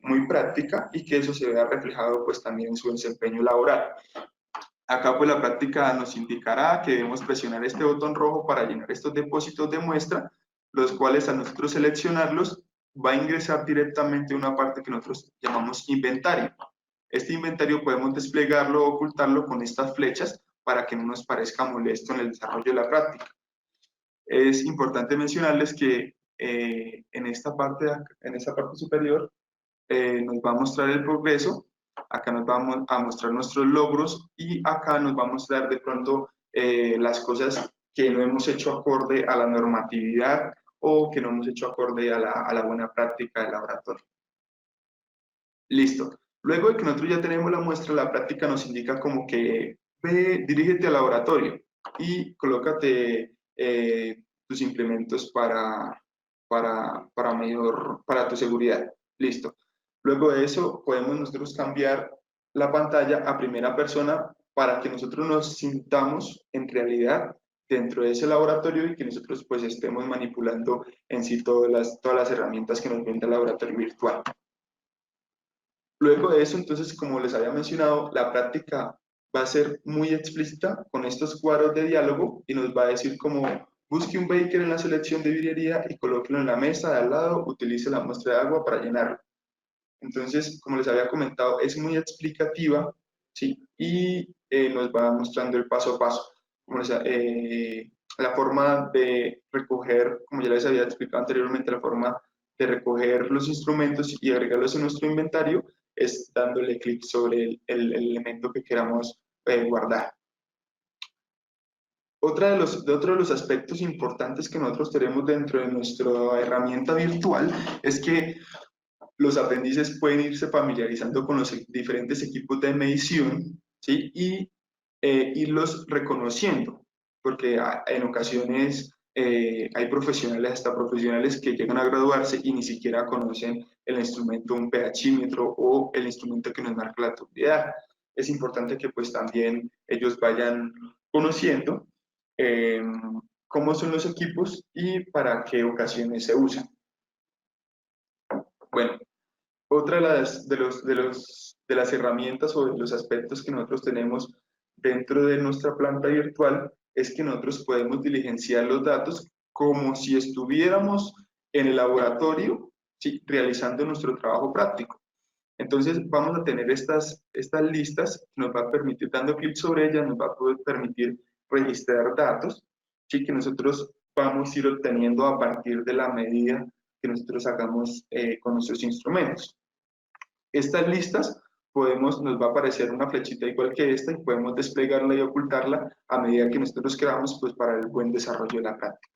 muy práctica, y que eso se vea reflejado pues también en su desempeño laboral. Acá pues la práctica nos indicará que debemos presionar este botón rojo para llenar estos depósitos de muestra, los cuales a nosotros seleccionarlos va a ingresar directamente a una parte que nosotros llamamos inventario. Este inventario podemos desplegarlo o ocultarlo con estas flechas para que no nos parezca molesto en el desarrollo de la práctica. Es importante mencionarles que en esta parte superior nos va a mostrar el progreso, acá nos va a mostrar nuestros logros, y acá nos va a mostrar de pronto las cosas que no hemos hecho acorde a la normatividad o que no hemos hecho acorde a la buena práctica del laboratorio. Listo. Luego de que nosotros ya tenemos la muestra, la práctica nos indica como que ve, dirígete al laboratorio y colócate tus implementos para tu seguridad. Listo. Luego de eso, podemos nosotros cambiar la pantalla a primera persona para que nosotros nos sintamos en realidad dentro de ese laboratorio y que nosotros pues estemos manipulando en sí todas las herramientas que nos brinda el laboratorio virtual. Luego de eso, entonces, como les había mencionado, la práctica va a ser muy explícita con estos cuadros de diálogo y nos va a decir como busque un beaker en la selección de vidriería y colóquelo en la mesa de al lado, utilice la muestra de agua para llenarlo. Entonces, como les había comentado, es muy explicativa, ¿sí? Y nos va mostrando el paso a paso. La forma de recoger, como ya les había explicado anteriormente, la forma de recoger los instrumentos y agregarlos en nuestro inventario es dándole clic sobre el elemento que queramos guardar. Otro de los aspectos importantes que nosotros tenemos dentro de nuestra herramienta virtual es que los aprendices pueden irse familiarizando con los diferentes equipos de medición, ¿sí? Y irlos reconociendo, porque en ocasiones hay profesionales, hasta profesionales que llegan a graduarse y ni siquiera conocen el instrumento, un pHímetro o el instrumento que nos marca la turbidez. Es importante que pues también ellos vayan conociendo eh, cómo son los equipos y para qué ocasiones se usan. Bueno, otra de las herramientas o de los aspectos que nosotros tenemos dentro de nuestra planta virtual es que nosotros podemos diligenciar los datos como si estuviéramos en el laboratorio, ¿sí? Realizando nuestro trabajo práctico. Entonces vamos a tener estas listas, nos va a permitir, dando clic sobre ellas, nos va a poder permitir registrar datos, ¿sí? Que nosotros vamos a ir obteniendo a partir de la medida que nosotros hagamos con nuestros instrumentos. Estas listas nos va a aparecer una flechita igual que esta y podemos desplegarla y ocultarla a medida que nosotros queramos, pues para el buen desarrollo de la práctica.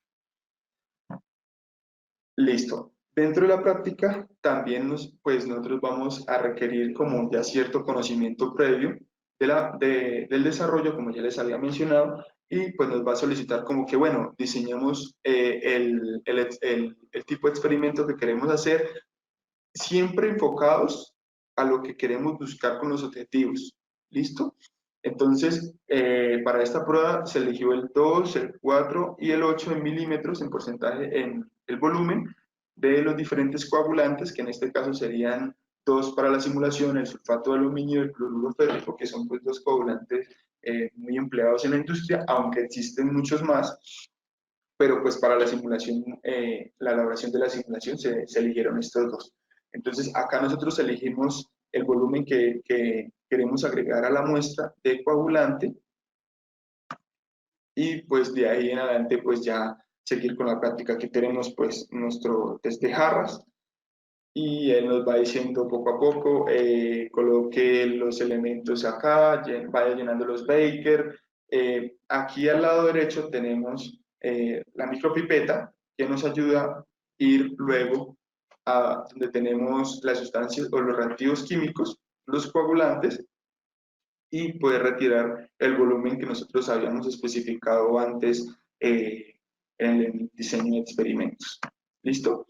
Listo. Dentro de la práctica también nosotros vamos a requerir como ya cierto conocimiento previo del desarrollo, como ya les había mencionado, y pues nos va a solicitar como que, bueno, diseñemos el tipo de experimento que queremos hacer, siempre enfocados a lo que queremos buscar con los objetivos. ¿Listo? Entonces, para esta prueba se eligió el 2, el 4 y el 8 en milímetros en porcentaje en el volumen de los diferentes coagulantes, que en este caso serían 2 para la simulación, el sulfato de aluminio y el cloruro férrico, que son pues dos coagulantes muy empleados en la industria, aunque existen muchos más, pero pues para la simulación, la elaboración de la simulación se eligieron estos dos. Entonces acá nosotros elegimos el volumen que queremos agregar a la muestra de coagulante y pues de ahí en adelante pues ya seguir con la práctica. Aquí tenemos pues nuestro test de jarras y él nos va diciendo poco a poco, coloque los elementos acá, vaya llenando los Baker. Aquí al lado derecho tenemos la micropipeta que nos ayuda a ir luego a donde tenemos las sustancias o los reactivos químicos, los coagulantes, y poder retirar el volumen que nosotros habíamos especificado antes en el diseño de experimentos. ¿Listo?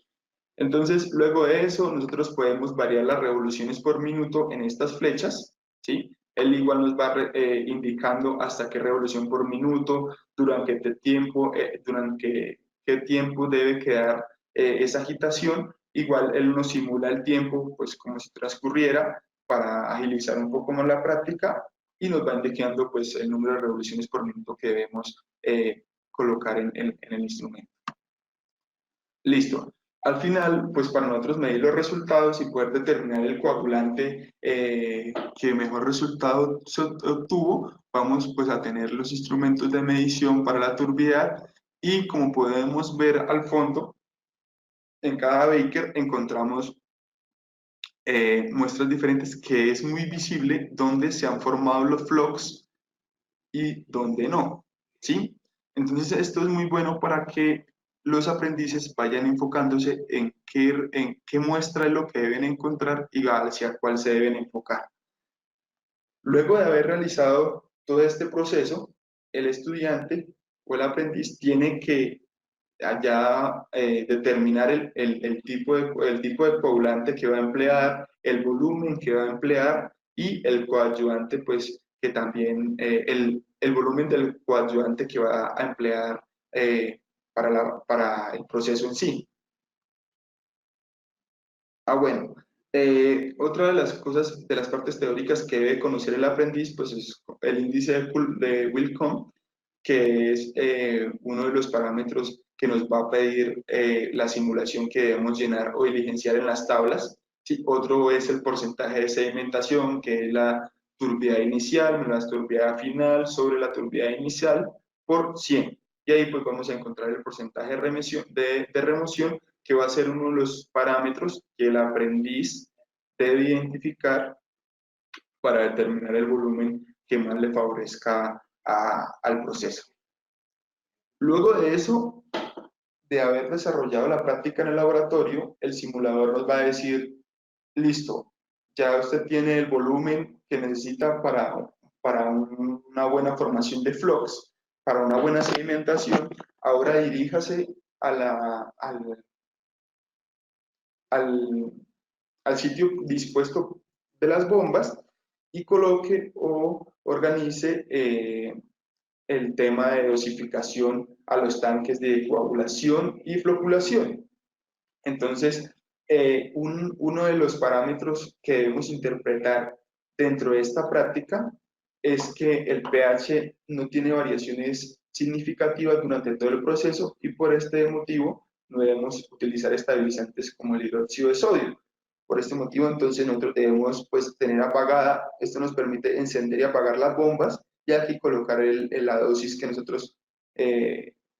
Entonces, luego de eso, nosotros podemos variar las revoluciones por minuto en estas flechas, ¿sí? Él igual nos va indicando hasta qué revolución por minuto, durante qué tiempo debe quedar esa agitación. Igual él nos simula el tiempo, pues como si transcurriera, para agilizar un poco más la práctica y nos va indicando pues el número de revoluciones por minuto que debemos colocar en el instrumento. Listo. Al final, pues para nosotros medir los resultados y poder determinar el coagulante que mejor resultado obtuvo, vamos pues a tener los instrumentos de medición para la turbidez y como podemos ver al fondo, en cada beaker encontramos muestras diferentes que es muy visible dónde se han formado los flux y dónde no, ¿sí? Entonces esto es muy bueno para que los aprendices vayan enfocándose en qué muestra es lo que deben encontrar y hacia cuál se deben enfocar. Luego de haber realizado todo este proceso, el estudiante o el aprendiz tiene que ya determinar el tipo de coagulante que va a emplear, el volumen que va a emplear y el coadyuvante, pues que también el volumen del coadyuvante que va a emplear para el proceso en sí. Bueno, otra de las cosas, de las partes teóricas que debe conocer el aprendiz, pues es el índice de Willcombe, que es uno de los parámetros que nos va a pedir la simulación que debemos llenar o diligenciar en las tablas. ¿Sí? Otro es el porcentaje de sedimentación, que es la turbidez inicial menos la turbidez final sobre la turbidez inicial por 100. Y ahí pues vamos a encontrar el porcentaje de remoción, que va a ser uno de los parámetros que el aprendiz debe identificar para determinar el volumen que más le favorezca al proceso. Luego de eso, de haber desarrollado la práctica en el laboratorio, el simulador nos va a decir, listo, ya usted tiene el volumen que necesita para una buena formación de flux, para una buena sedimentación, ahora diríjase a al, al sitio dispuesto de las bombas y coloque o organice el tema de dosificación a los tanques de coagulación y floculación. Entonces, uno de los parámetros que debemos interpretar dentro de esta práctica es que el pH no tiene variaciones significativas durante todo el proceso y por este motivo no debemos utilizar estabilizantes como el hidróxido de sodio. Por este motivo, entonces, nosotros debemos pues, tener apagada, esto nos permite encender y apagar las bombas y aquí colocar la dosis que nosotros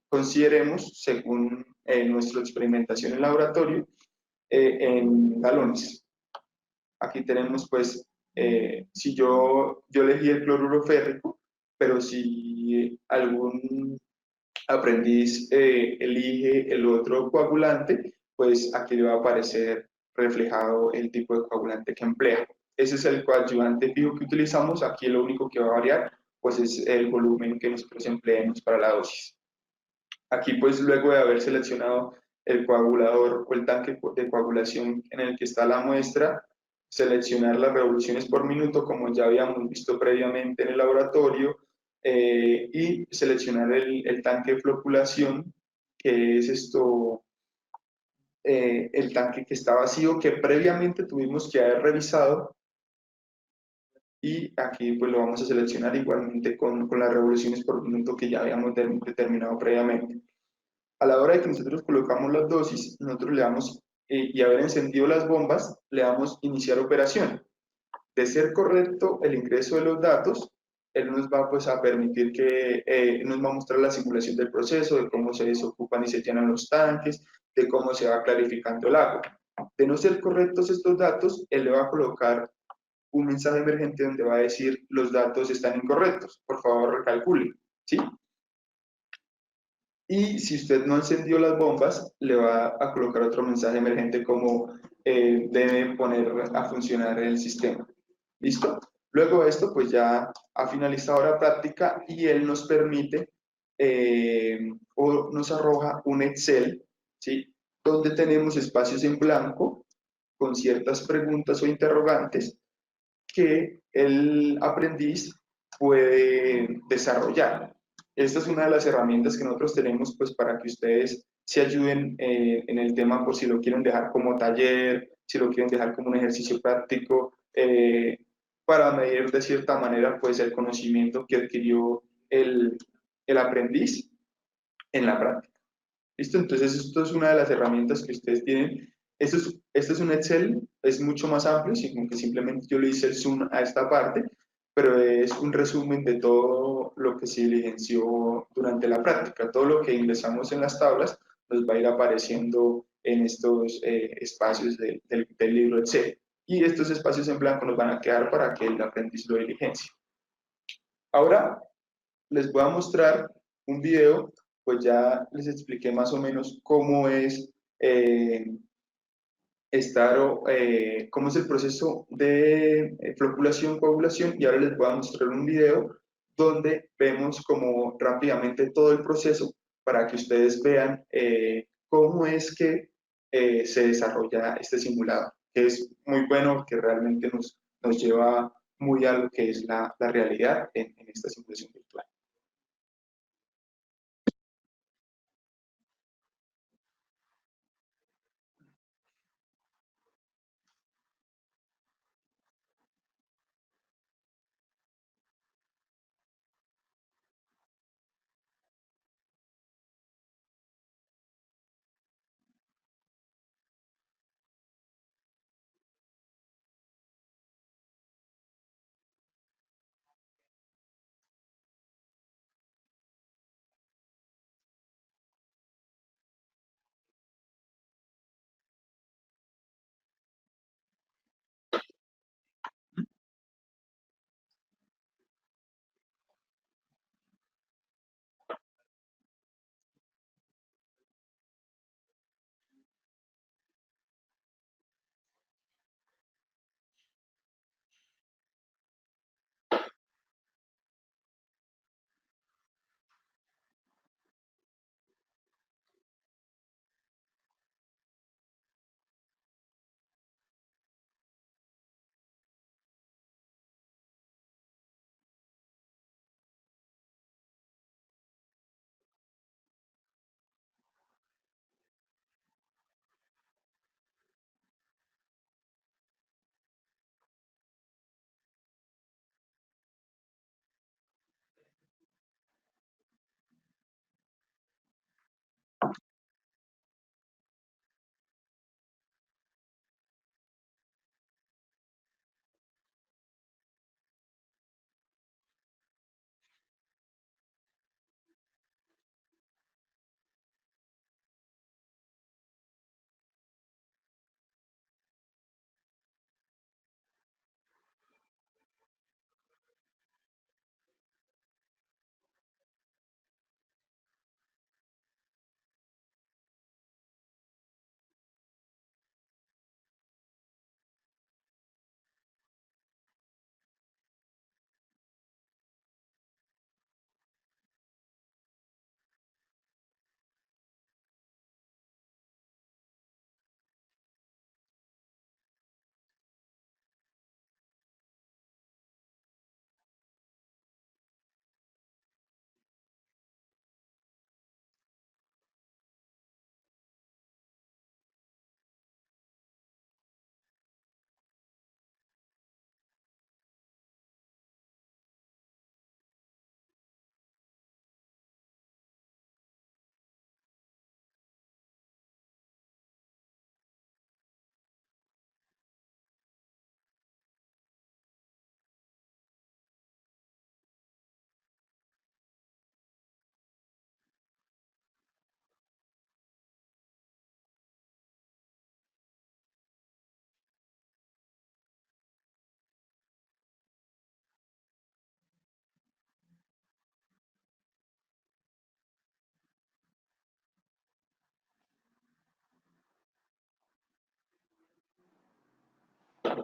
consideremos según nuestra experimentación en laboratorio en galones. Aquí tenemos pues, si yo elegí el cloruro férrico, pero si algún aprendiz elige el otro coagulante, pues aquí le va a aparecer reflejado el tipo de coagulante que emplea. Ese es el coadyuvante fijo que utilizamos, aquí lo único que va a variar pues es el volumen que nosotros empleemos para la dosis. Aquí, pues, luego de haber seleccionado el coagulador o el tanque de coagulación en el que está la muestra, seleccionar las revoluciones por minuto, como ya habíamos visto previamente en el laboratorio, y seleccionar el tanque de floculación, que es el tanque que está vacío, que previamente tuvimos que haber revisado, y aquí pues lo vamos a seleccionar igualmente con las revoluciones por minuto que ya habíamos determinado previamente. A la hora de que nosotros colocamos las dosis, nosotros le damos, y haber encendido las bombas, le damos iniciar operación. De ser correcto el ingreso de los datos, él nos va pues, a permitir que nos va a mostrar la simulación del proceso, de cómo se desocupan y se llenan los tanques, de cómo se va clarificando el agua. De no ser correctos estos datos, él le va a colocar un mensaje emergente donde va a decir los datos están incorrectos, por favor recalcule, ¿sí? Y si usted no encendió las bombas, le va a colocar otro mensaje emergente como debe poner a funcionar el sistema. ¿Listo? Luego de esto, pues ya ha finalizado la práctica y él nos permite o nos arroja un Excel, ¿sí? Donde tenemos espacios en blanco con ciertas preguntas o interrogantes que el aprendiz puede desarrollar. Esta es una de las herramientas que nosotros tenemos pues, para que ustedes se ayuden en el tema por si lo quieren dejar como taller, si lo quieren dejar como un ejercicio práctico, para medir de cierta manera pues, el conocimiento que adquirió el aprendiz en la práctica. ¿Listo? Entonces, esto es una de las herramientas que ustedes tienen. Esto es un Excel, es mucho más amplio, sino que simplemente yo le hice el zoom a esta parte, pero es un resumen de todo lo que se diligenció durante la práctica. Todo lo que ingresamos en las tablas nos va a ir apareciendo en estos espacios del libro Excel. Y estos espacios en blanco nos van a quedar para que el aprendiz lo diligencie. Ahora les voy a mostrar un video, pues ya les expliqué más o menos cómo es cómo es el proceso de floculación, coagulación, y ahora les voy a mostrar un video donde vemos como rápidamente todo el proceso para que ustedes vean cómo es que se desarrolla este simulador, que es muy bueno, que realmente nos lleva muy a lo que es la realidad en esta simulación virtual.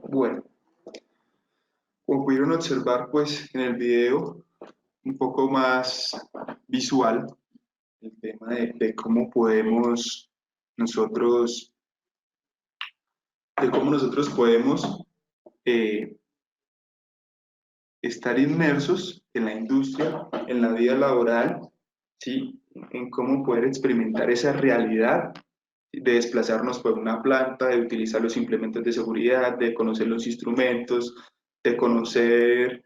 Bueno, como pudieron observar, pues en el video un poco más visual, el tema de cómo podemos nosotros, de cómo nosotros podemos eh, estar inmersos en la industria, en la vida laboral, ¿sí? En cómo poder experimentar esa realidad de desplazarnos por una planta, de utilizar los implementos de seguridad, de conocer los instrumentos, de conocer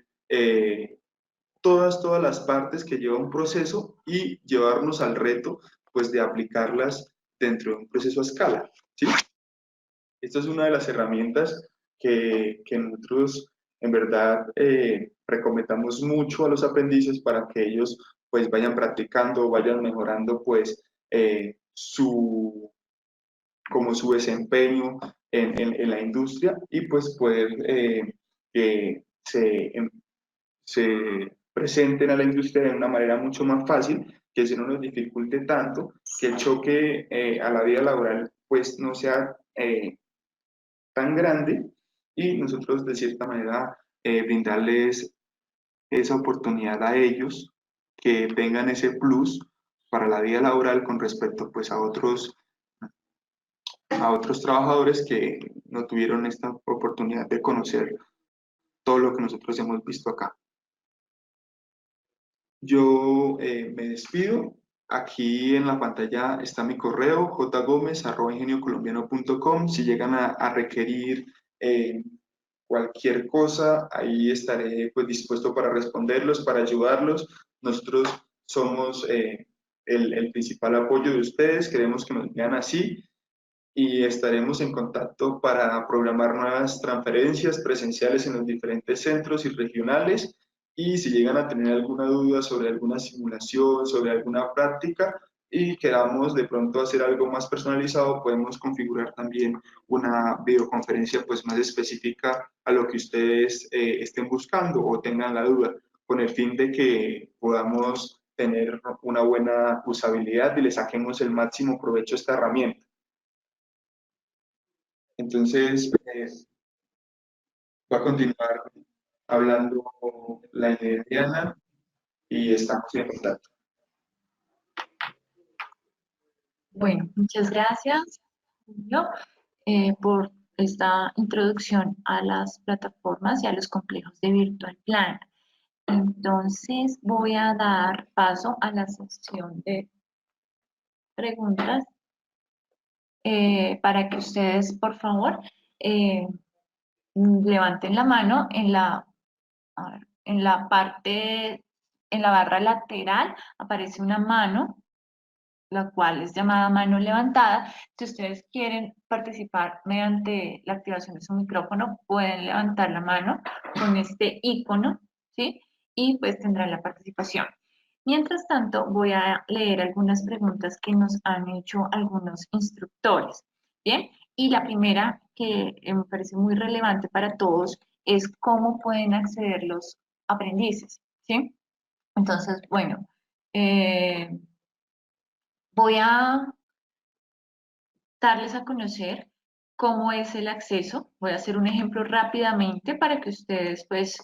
todas las partes que lleva un proceso y llevarnos al reto, pues, de aplicarlas dentro de un proceso a escala, ¿sí? Esta es una de las herramientas que nosotros en verdad recomendamos mucho a los aprendices para que ellos pues vayan practicando, vayan mejorando pues como su desempeño en la industria y pues poder que se presenten a la industria de una manera mucho más fácil, que se no nos dificulte tanto, que el choque a la vida laboral pues no sea tan grande y nosotros de cierta manera brindarles esa oportunidad a ellos que tengan ese plus para la vida laboral con respecto pues a otros trabajadores que no tuvieron esta oportunidad de conocer todo lo que nosotros hemos visto acá. Yo me despido. Aquí en la pantalla está mi correo, jgomez@ingeniocolombiano.com. Si llegan a requerir eh, cualquier cosa, ahí estaré pues dispuesto para responderlos, para ayudarlos. Nosotros somos el principal apoyo de ustedes, queremos que nos vean así y estaremos en contacto para programar nuevas transferencias presenciales en los diferentes centros y regionales. Y si llegan a tener alguna duda sobre alguna simulación, sobre alguna práctica y queramos de pronto hacer algo más personalizado, podemos configurar también una videoconferencia pues más específica a lo que ustedes estén buscando o tengan la duda, con el fin de que podamos tener una buena usabilidad y le saquemos el máximo provecho a esta herramienta. Entonces, va a continuar hablando la idea de Diana y estamos en contacto. Bueno, muchas gracias, Julio, por esta introducción a las plataformas y a los complejos de Virtual Plan. Entonces, voy a dar paso a la sección de preguntas para que ustedes, por favor, eh, levanten la mano en la parte, en la barra lateral aparece una mano, la cual es llamada mano levantada. Si ustedes quieren participar mediante la activación de su micrófono, pueden levantar la mano con este icono, ¿sí? Y pues tendrán la participación. Mientras tanto, voy a leer algunas preguntas que nos han hecho algunos instructores, ¿bien? Y la primera, que me parece muy relevante para todos, es cómo pueden acceder los aprendices, ¿sí? Entonces, bueno, voy a darles a conocer cómo es el acceso. Voy a hacer un ejemplo rápidamente para que ustedes pues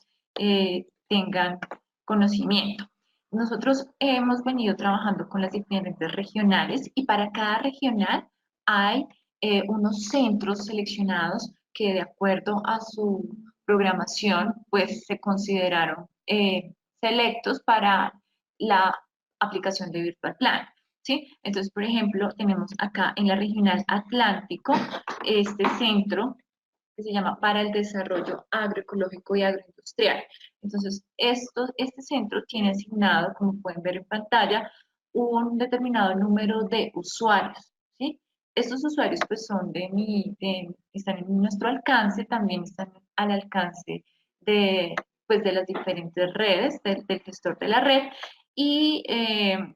tengan conocimiento. Nosotros hemos venido trabajando con las diferentes regionales y para cada regional hay unos centros seleccionados que de acuerdo a su programación pues se consideraron selectos para la aplicación de Virtual Plan. ¿Sí? Entonces, por ejemplo, tenemos acá en la Regional Atlántico este centro que se llama para el desarrollo agroecológico y agroindustrial. Entonces, este centro tiene asignado, como pueden ver en pantalla, un determinado número de usuarios, ¿sí? Estos usuarios pues son están en nuestro alcance, también están al alcance pues, de las diferentes redes, del gestor de la red, y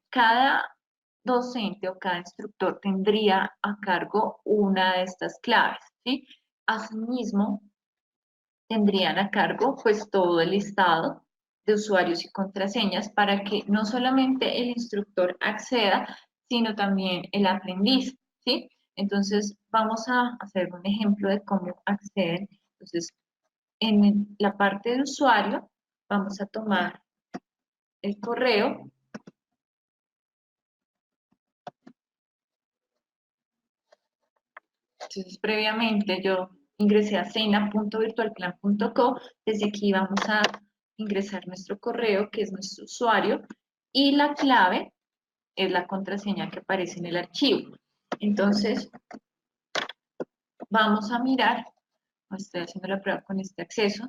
cada docente o cada instructor tendría a cargo una de estas claves, ¿sí? Asimismo, tendrían a cargo pues todo el listado de usuarios y contraseñas para que no solamente el instructor acceda, sino también el aprendiz, ¿sí? Entonces, vamos a hacer un ejemplo de cómo acceden Entonces, en la parte de usuario, vamos a tomar el correo. Entonces, previamente yo ingresé a cena.virtualplan.co. Desde aquí vamos a ingresar nuestro correo, que es nuestro usuario, y la clave es la contraseña que aparece en el archivo. Entonces, vamos a mirar, estoy haciendo la prueba con este acceso.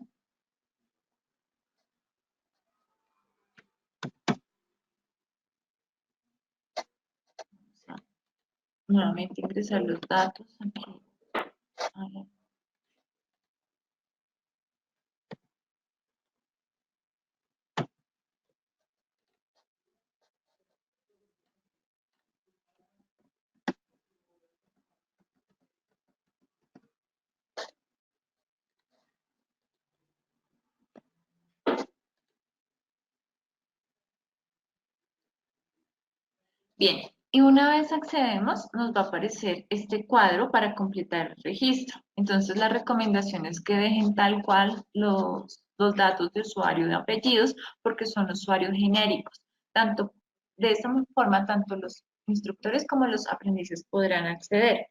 Vamos a nuevamente ingresar los datos aquí. Bien, y una vez accedemos, nos va a aparecer este cuadro para completar el registro. Entonces, la recomendación es que dejen tal cual los datos de usuario y de apellidos, porque son usuarios genéricos. De esta forma, tanto los instructores como los aprendices podrán acceder.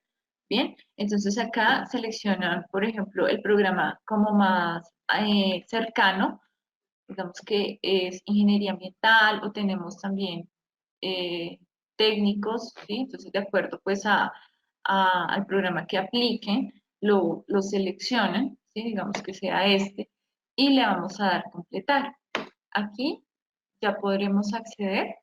Bien, entonces acá seleccionan, por ejemplo, el programa como más cercano, digamos que es ingeniería ambiental, o tenemos también eh, técnicos, ¿sí? Entonces, de acuerdo pues al programa que apliquen, lo seleccionan, ¿sí? Digamos que sea este, y le vamos a dar completar. Aquí ya podremos acceder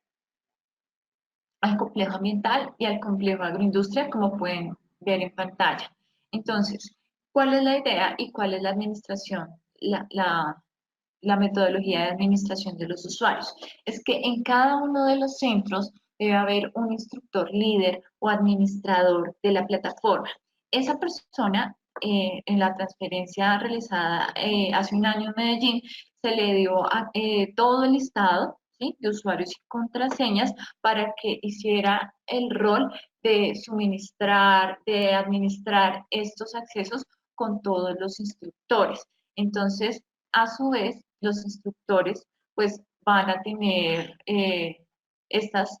al complejo ambiental y al complejo agroindustria, como pueden ver en pantalla. Entonces, ¿cuál es la idea y cuál es la administración, la metodología de administración de los usuarios? Es que en cada uno de los centros debe haber un instructor líder o administrador de la plataforma. Esa persona, en la transferencia realizada hace un año en Medellín, se le dio todo el listado, ¿sí?, de usuarios y contraseñas para que hiciera el rol de suministrar, de administrar estos accesos con todos los instructores. Entonces, a su vez, los instructores pues van a tener estos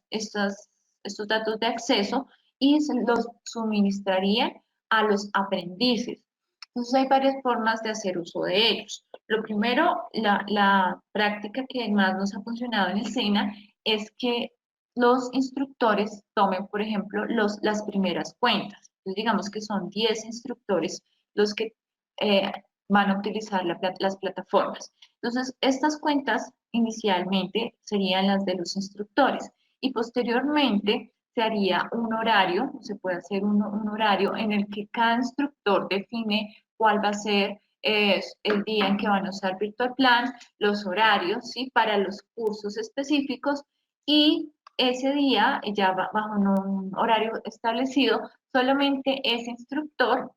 datos de acceso y se los suministrarían a los aprendices. Entonces hay varias formas de hacer uso de ellos. Lo primero, la práctica que más nos ha funcionado en escena es que los instructores tomen, por ejemplo, las primeras cuentas. Entonces, digamos que son 10 instructores los que eh, van a utilizar las plataformas. Entonces, estas cuentas inicialmente serían las de los instructores y posteriormente se haría un horario, se puede hacer un horario en el que cada instructor define cuál va a ser el día en que van a usar Virtual Plan, los horarios, ¿sí?, para los cursos específicos, y ese día, ya bajo un horario establecido, solamente ese instructor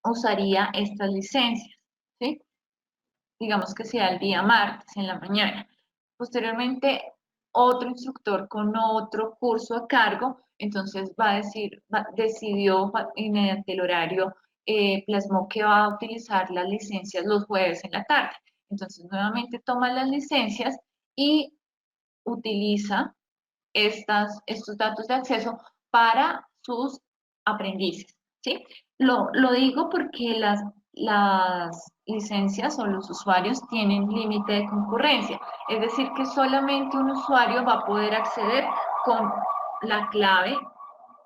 usaría estas licencias, ¿sí? Digamos que sea el día martes en la mañana. Posteriormente, otro instructor con otro curso a cargo, entonces va a decir, decidió mediante el horario, plasmó que va a utilizar las licencias los jueves en la tarde. Entonces, nuevamente toma las licencias y utiliza estos datos de acceso para sus aprendices, ¿sí? Lo digo porque las licencias o los usuarios tienen límite de concurrencia, es decir, que solamente un usuario va a poder acceder con la clave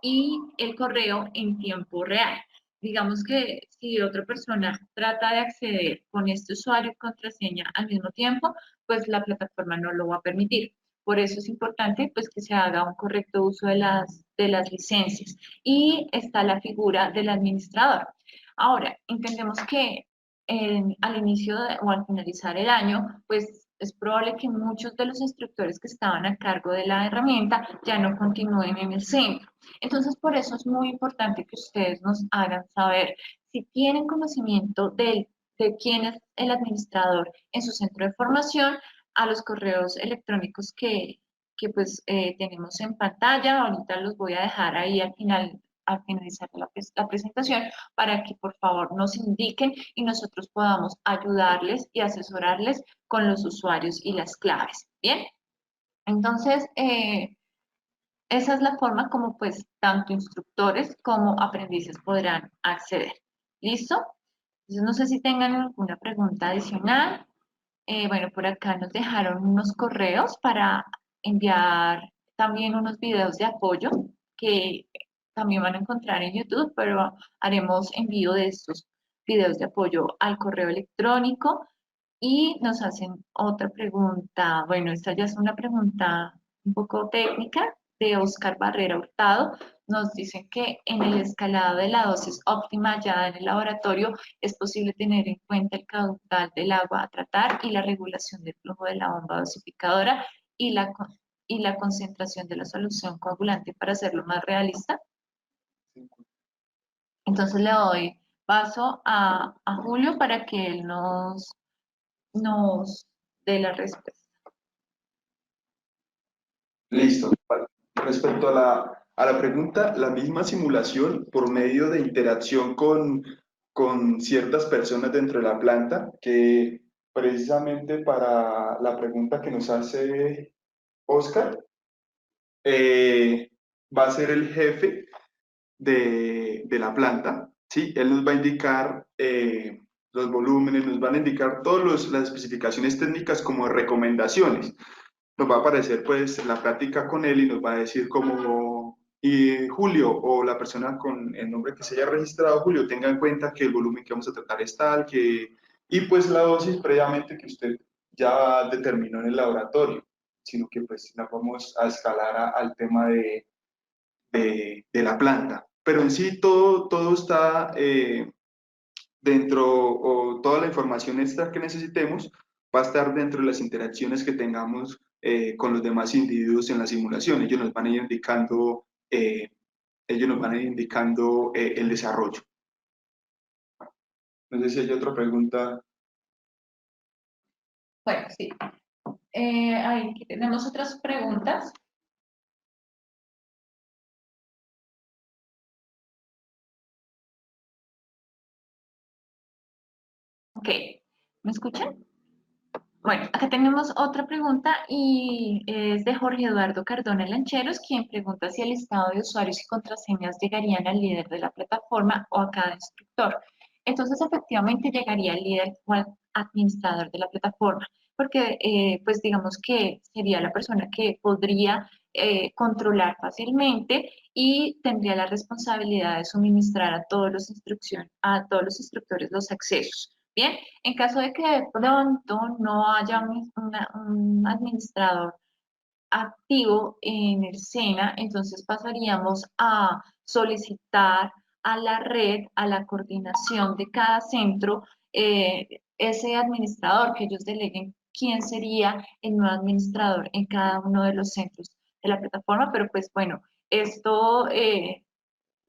y el correo en tiempo real. Digamos que si otra persona trata de acceder con este usuario y contraseña al mismo tiempo, pues la plataforma no lo va a permitir. Por eso es importante pues que se haga un correcto uso de las licencias. Y está la figura del administrador. Ahora, entendemos que al inicio o al finalizar el año, pues es probable que muchos de los instructores que estaban a cargo de la herramienta ya no continúen en el centro. Entonces, por eso es muy importante que ustedes nos hagan saber si tienen conocimiento de quién es el administrador en su centro de formación, a los correos electrónicos que pues tenemos en pantalla. Ahorita los voy a dejar ahí al final al finalizar la presentación para que por favor nos indiquen y nosotros podamos ayudarles y asesorarles con los usuarios y las claves. Bien, entonces esa es la forma como pues tanto instructores como aprendices podrán acceder. ¿Listo? Entonces no sé si tengan alguna pregunta adicional. Bueno, por acá nos dejaron unos correos para enviar también unos videos de apoyo que también van a encontrar en YouTube, pero haremos envío de estos videos de apoyo al correo electrónico y nos hacen otra pregunta. Bueno, esta ya es una pregunta un poco técnica de Oscar Barrera Hurtado. Nos dicen que en el escalado de la dosis óptima hallada en el laboratorio es posible tener en cuenta el caudal del agua a tratar y la regulación del flujo de la bomba dosificadora y y la concentración de la solución coagulante para hacerlo más realista. Entonces le doy paso a Julio para que él nos dé la respuesta. Listo. Vale. Respecto a la pregunta, la misma simulación por medio de interacción con ciertas personas dentro de la planta, que precisamente para la pregunta que nos hace Oscar, eh, va a ser el jefe de la planta, ¿sí? Él nos va a indicar los volúmenes, nos van a indicar todas las especificaciones técnicas como recomendaciones. Nos va a aparecer pues la práctica con él y nos va a decir como, y Julio o la persona con el nombre que se haya registrado, Julio, tenga en cuenta que el volumen que vamos a tratar es tal, y pues la dosis previamente que usted ya determinó en el laboratorio, sino que pues la vamos a escalar al tema de la planta. Pero en sí todo está dentro, o toda la información extra que necesitemos va a estar dentro de las interacciones que tengamos con los demás individuos en la simulación. Ellos nos van a ir indicando el desarrollo. No sé si hay otra pregunta. Bueno, sí. Ahí tenemos otras preguntas. Ok, ¿me escuchan? Bueno, acá tenemos otra pregunta y es de Jorge Eduardo Cardona Lancheros, quien pregunta si el listado de usuarios y contraseñas llegarían al líder de la plataforma o a cada instructor. Entonces, efectivamente, llegaría al líder o al administrador de la plataforma, porque pues digamos que sería la persona que podría controlar fácilmente y tendría la responsabilidad de suministrar a todos los instructores los accesos. Bien, en caso de que de pronto no haya un administrador activo en el SENA, entonces pasaríamos a solicitar a la red, a la coordinación de cada centro, ese administrador, que ellos deleguen quién sería el nuevo administrador en cada uno de los centros de la plataforma, pero pues bueno, esto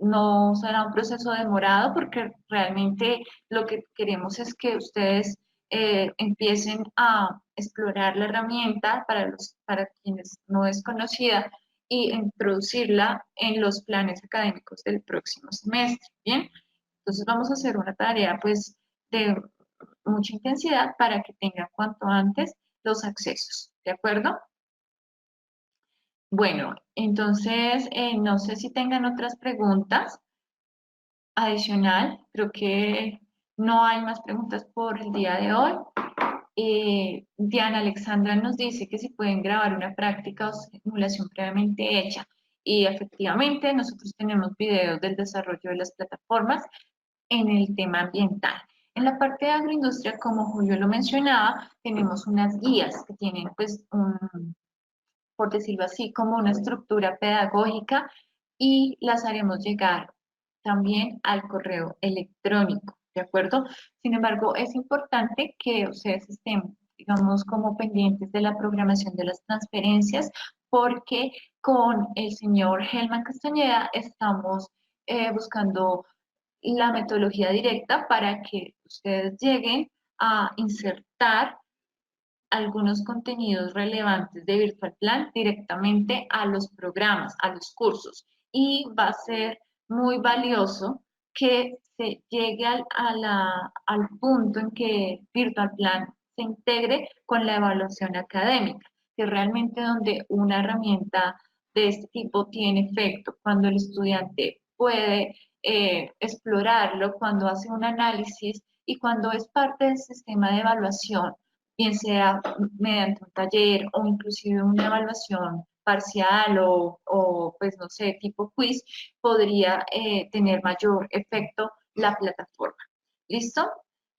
no será un proceso demorado porque realmente lo que queremos es que ustedes empiecen a explorar la herramienta para quienes no es conocida y introducirla en los planes académicos del próximo semestre. Bien, entonces vamos a hacer una tarea pues de mucha intensidad para que tengan cuanto antes los accesos. ¿De acuerdo? Bueno, entonces no sé si tengan otras preguntas. Adicional, creo que no hay más preguntas por el día de hoy. Diana Alexandra nos dice que si pueden grabar una práctica o simulación previamente hecha. Y efectivamente, nosotros tenemos videos del desarrollo de las plataformas en el tema ambiental. En la parte de agroindustria, como Julio lo mencionaba, tenemos unas guías que tienen, pues, por decirlo así, como una estructura pedagógica y las haremos llegar también al correo electrónico, ¿de acuerdo? Sin embargo, es importante que ustedes estén, digamos, como pendientes de la programación de las transferencias, porque con el señor Helman Castañeda estamos buscando la metodología directa para que ustedes lleguen a insertar algunos contenidos relevantes de Virtual Plan directamente a los programas, a los cursos. Y va a ser muy valioso que se llegue al punto en que Virtual Plan se integre con la evaluación académica, que es realmente donde una herramienta de este tipo tiene efecto, cuando el estudiante puede explorarlo, cuando hace un análisis y cuando es parte del sistema de evaluación, bien sea mediante un taller o inclusive una evaluación parcial pues no sé, tipo quiz, podría tener mayor efecto la plataforma. ¿Listo?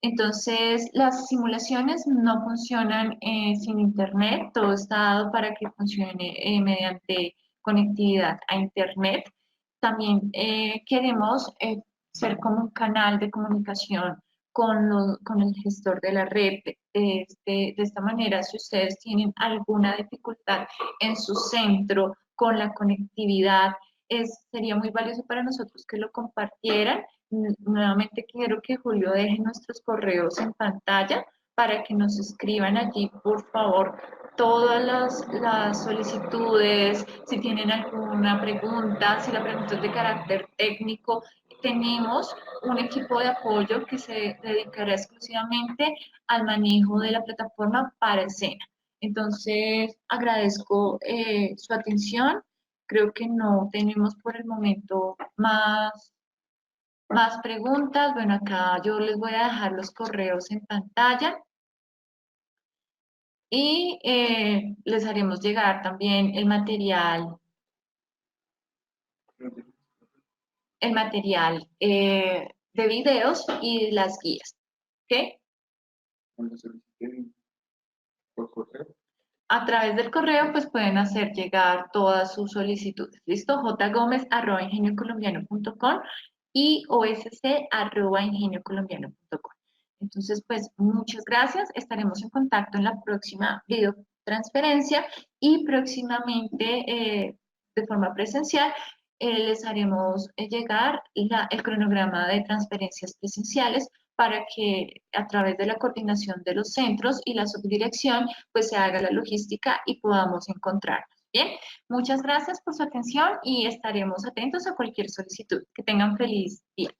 Entonces, las simulaciones no funcionan sin internet, todo está dado para que funcione mediante conectividad a internet. También queremos ser como un canal de comunicación con el gestor de la red. De esta manera, si ustedes tienen alguna dificultad en su centro con la conectividad, sería muy valioso para nosotros que lo compartieran. Nuevamente quiero que Julio deje nuestros correos en pantalla para que nos escriban allí, por favor, todas las solicitudes, si tienen alguna pregunta, si la pregunta es de carácter técnico. Tenemos un equipo de apoyo que se dedicará exclusivamente al manejo de la plataforma para escena. Entonces, agradezco su atención. Creo que no tenemos por el momento más preguntas. Bueno, acá yo les voy a dejar los correos en pantalla y les haremos llegar también el material de videos y las guías. ¿Ok? Cuando soliciten por correo. A través del correo, pues pueden hacer llegar todas sus solicitudes. ¿Listo? jgomez@ingeniocolombiano.com y osc@ingeniocolombiano.com. Entonces, pues muchas gracias. Estaremos en contacto en la próxima videotransferencia y próximamente de forma presencial les haremos llegar el cronograma de transferencias presenciales para que a través de la coordinación de los centros y la subdirección pues se haga la logística y podamos encontrarnos. Bien, muchas gracias por su atención y estaremos atentos a cualquier solicitud. Que tengan feliz día.